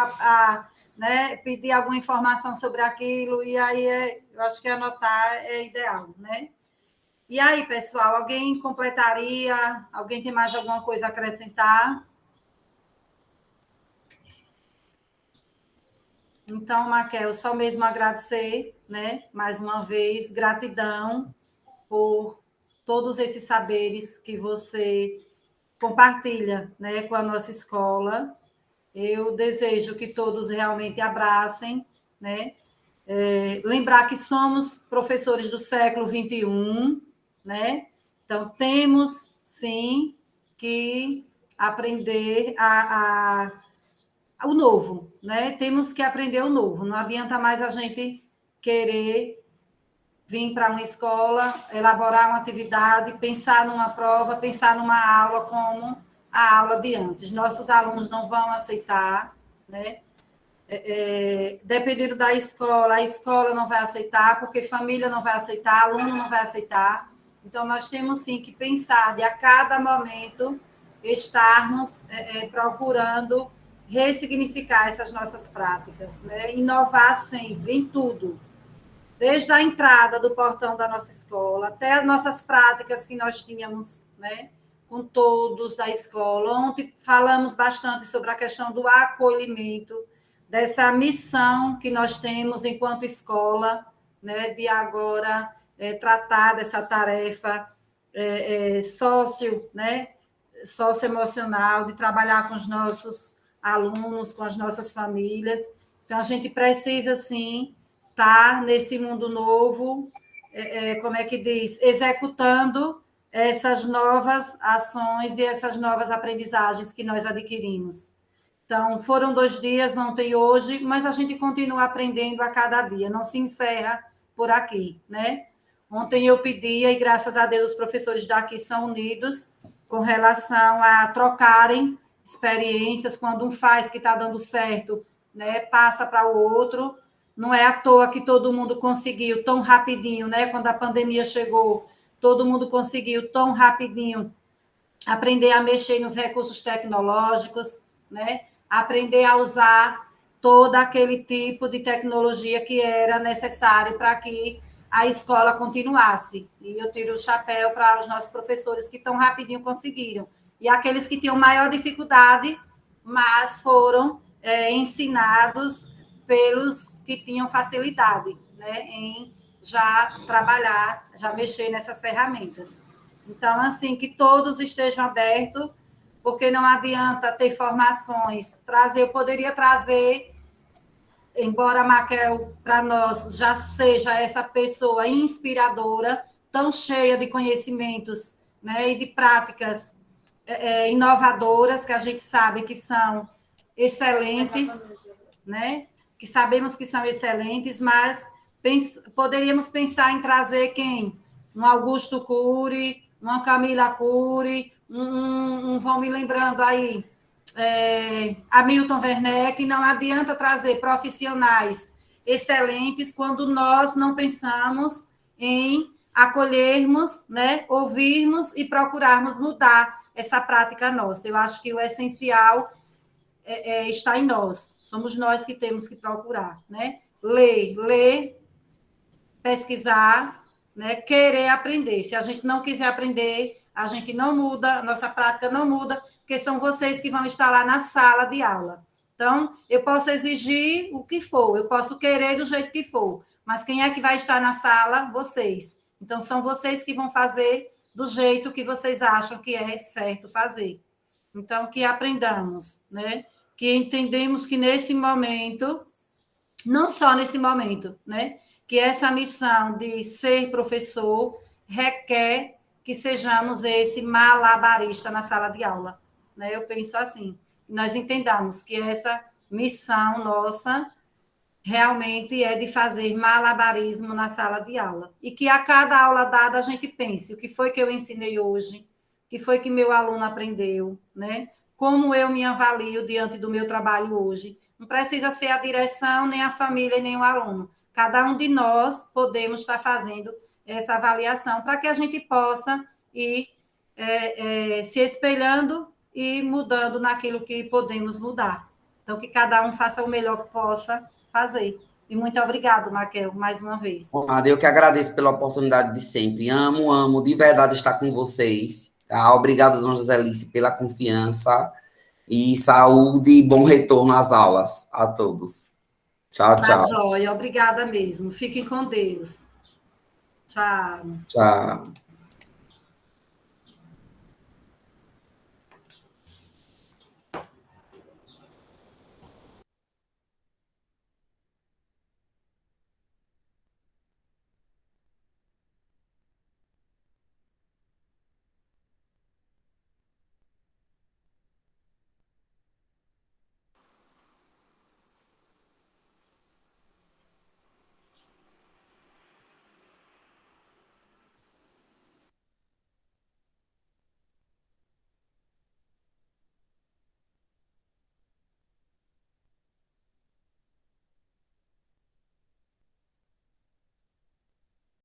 né, pedir alguma informação sobre aquilo, e aí eu acho que anotar é ideal, né? E aí, pessoal, alguém completaria? Alguém tem mais alguma coisa a acrescentar? Então, Maquel, só mesmo agradecer, né? Mais uma vez, gratidão por todos esses saberes que você compartilha, né, com a nossa escola. Eu desejo que todos realmente abracem, né? Lembrar que somos professores do século XXI, né? Então, temos, sim, que aprender o novo, né? Temos que aprender o novo. Não adianta mais a gente querer vir para uma escola, elaborar uma atividade, pensar numa prova, pensar numa aula como a aula de antes. Nossos alunos não vão aceitar, né? Dependendo da escola, a escola não vai aceitar, porque família não vai aceitar, aluno não vai aceitar. Então, nós temos sim que pensar de a cada momento estarmos procurando ressignificar essas nossas práticas, né? Inovar sempre, em tudo. Desde a entrada do portão da nossa escola, até as nossas práticas que nós tínhamos, né? Com todos da escola. Ontem falamos bastante sobre a questão do acolhimento, dessa missão que nós temos enquanto escola, né? De agora tratar dessa tarefa né? Socioemocional, de trabalhar com os nossos alunos, com as nossas famílias. Então, a gente precisa, sim, estar nesse mundo novo, como é que diz? Executando essas novas ações e essas novas aprendizagens que nós adquirimos. Então, foram 2 dias, ontem e hoje, mas a gente continua aprendendo a cada dia, não se encerra por aqui, né? Ontem eu pedia, e graças a Deus os professores daqui são unidos, com relação a trocarem experiências, quando um faz que está dando certo, né, passa para o outro. Não é à toa que todo mundo conseguiu tão rapidinho, né? Quando a pandemia chegou, todo mundo conseguiu tão rapidinho aprender a mexer nos recursos tecnológicos, né? Aprender a usar todo aquele tipo de tecnologia que era necessário para que a escola continuasse. E eu tiro o chapéu para os nossos professores que tão rapidinho conseguiram. E aqueles que tinham maior dificuldade, mas foram ensinados pelos que tinham facilidade, né, em já trabalhar, já mexer nessas ferramentas. Então, assim, que todos estejam abertos, porque não adianta ter formações, eu poderia trazer, embora a Maquel, para nós, já seja essa pessoa inspiradora, tão cheia de conhecimentos, né, e de práticas inovadoras, que a gente sabe que são excelentes, né, que sabemos que são excelentes, mas poderíamos pensar em trazer quem? Um Augusto Cury, uma Camila Cury, vão me lembrando aí, Hamilton Werneck. Não adianta trazer profissionais excelentes quando nós não pensamos em acolhermos, né, ouvirmos e procurarmos mudar essa prática nossa. Eu acho que o essencial está em nós. Somos nós que temos que procurar, né? Ler, pesquisar, né? Querer aprender. Se a gente não quiser aprender, a gente não muda, a nossa prática não muda, porque são vocês que vão estar lá na sala de aula. Então, eu posso exigir o que for, eu posso querer do jeito que for, mas quem é que vai estar na sala? Vocês. Então, são vocês que vão fazer do jeito que vocês acham que é certo fazer. Então, que aprendamos, né? Que entendemos que nesse momento, não só nesse momento, né? que essa missão de ser professor requer que sejamos esse malabarista na sala de aula, né? Eu penso assim, nós entendamos que essa missão nossa realmente é de fazer malabarismo na sala de aula. E que a cada aula dada a gente pense o que foi que eu ensinei hoje, o que foi que meu aluno aprendeu, né? Como eu me avalio diante do meu trabalho hoje. Não precisa ser a direção, nem a família, nem o aluno. Cada um de nós podemos estar fazendo essa avaliação para que a gente possa ir se espelhando e mudando naquilo que podemos mudar. Então, que cada um faça o melhor que possa fazer. E muito obrigado, Maquel, mais uma vez.
Eu que agradeço pela oportunidade de sempre. Amo de verdade estar com vocês. Tá? Obrigado, dona Joselice, pela confiança. E saúde e bom retorno às aulas a todos. Tchau, tchau.
Tá joia, obrigada mesmo. Fiquem com Deus. Tchau.
Tchau.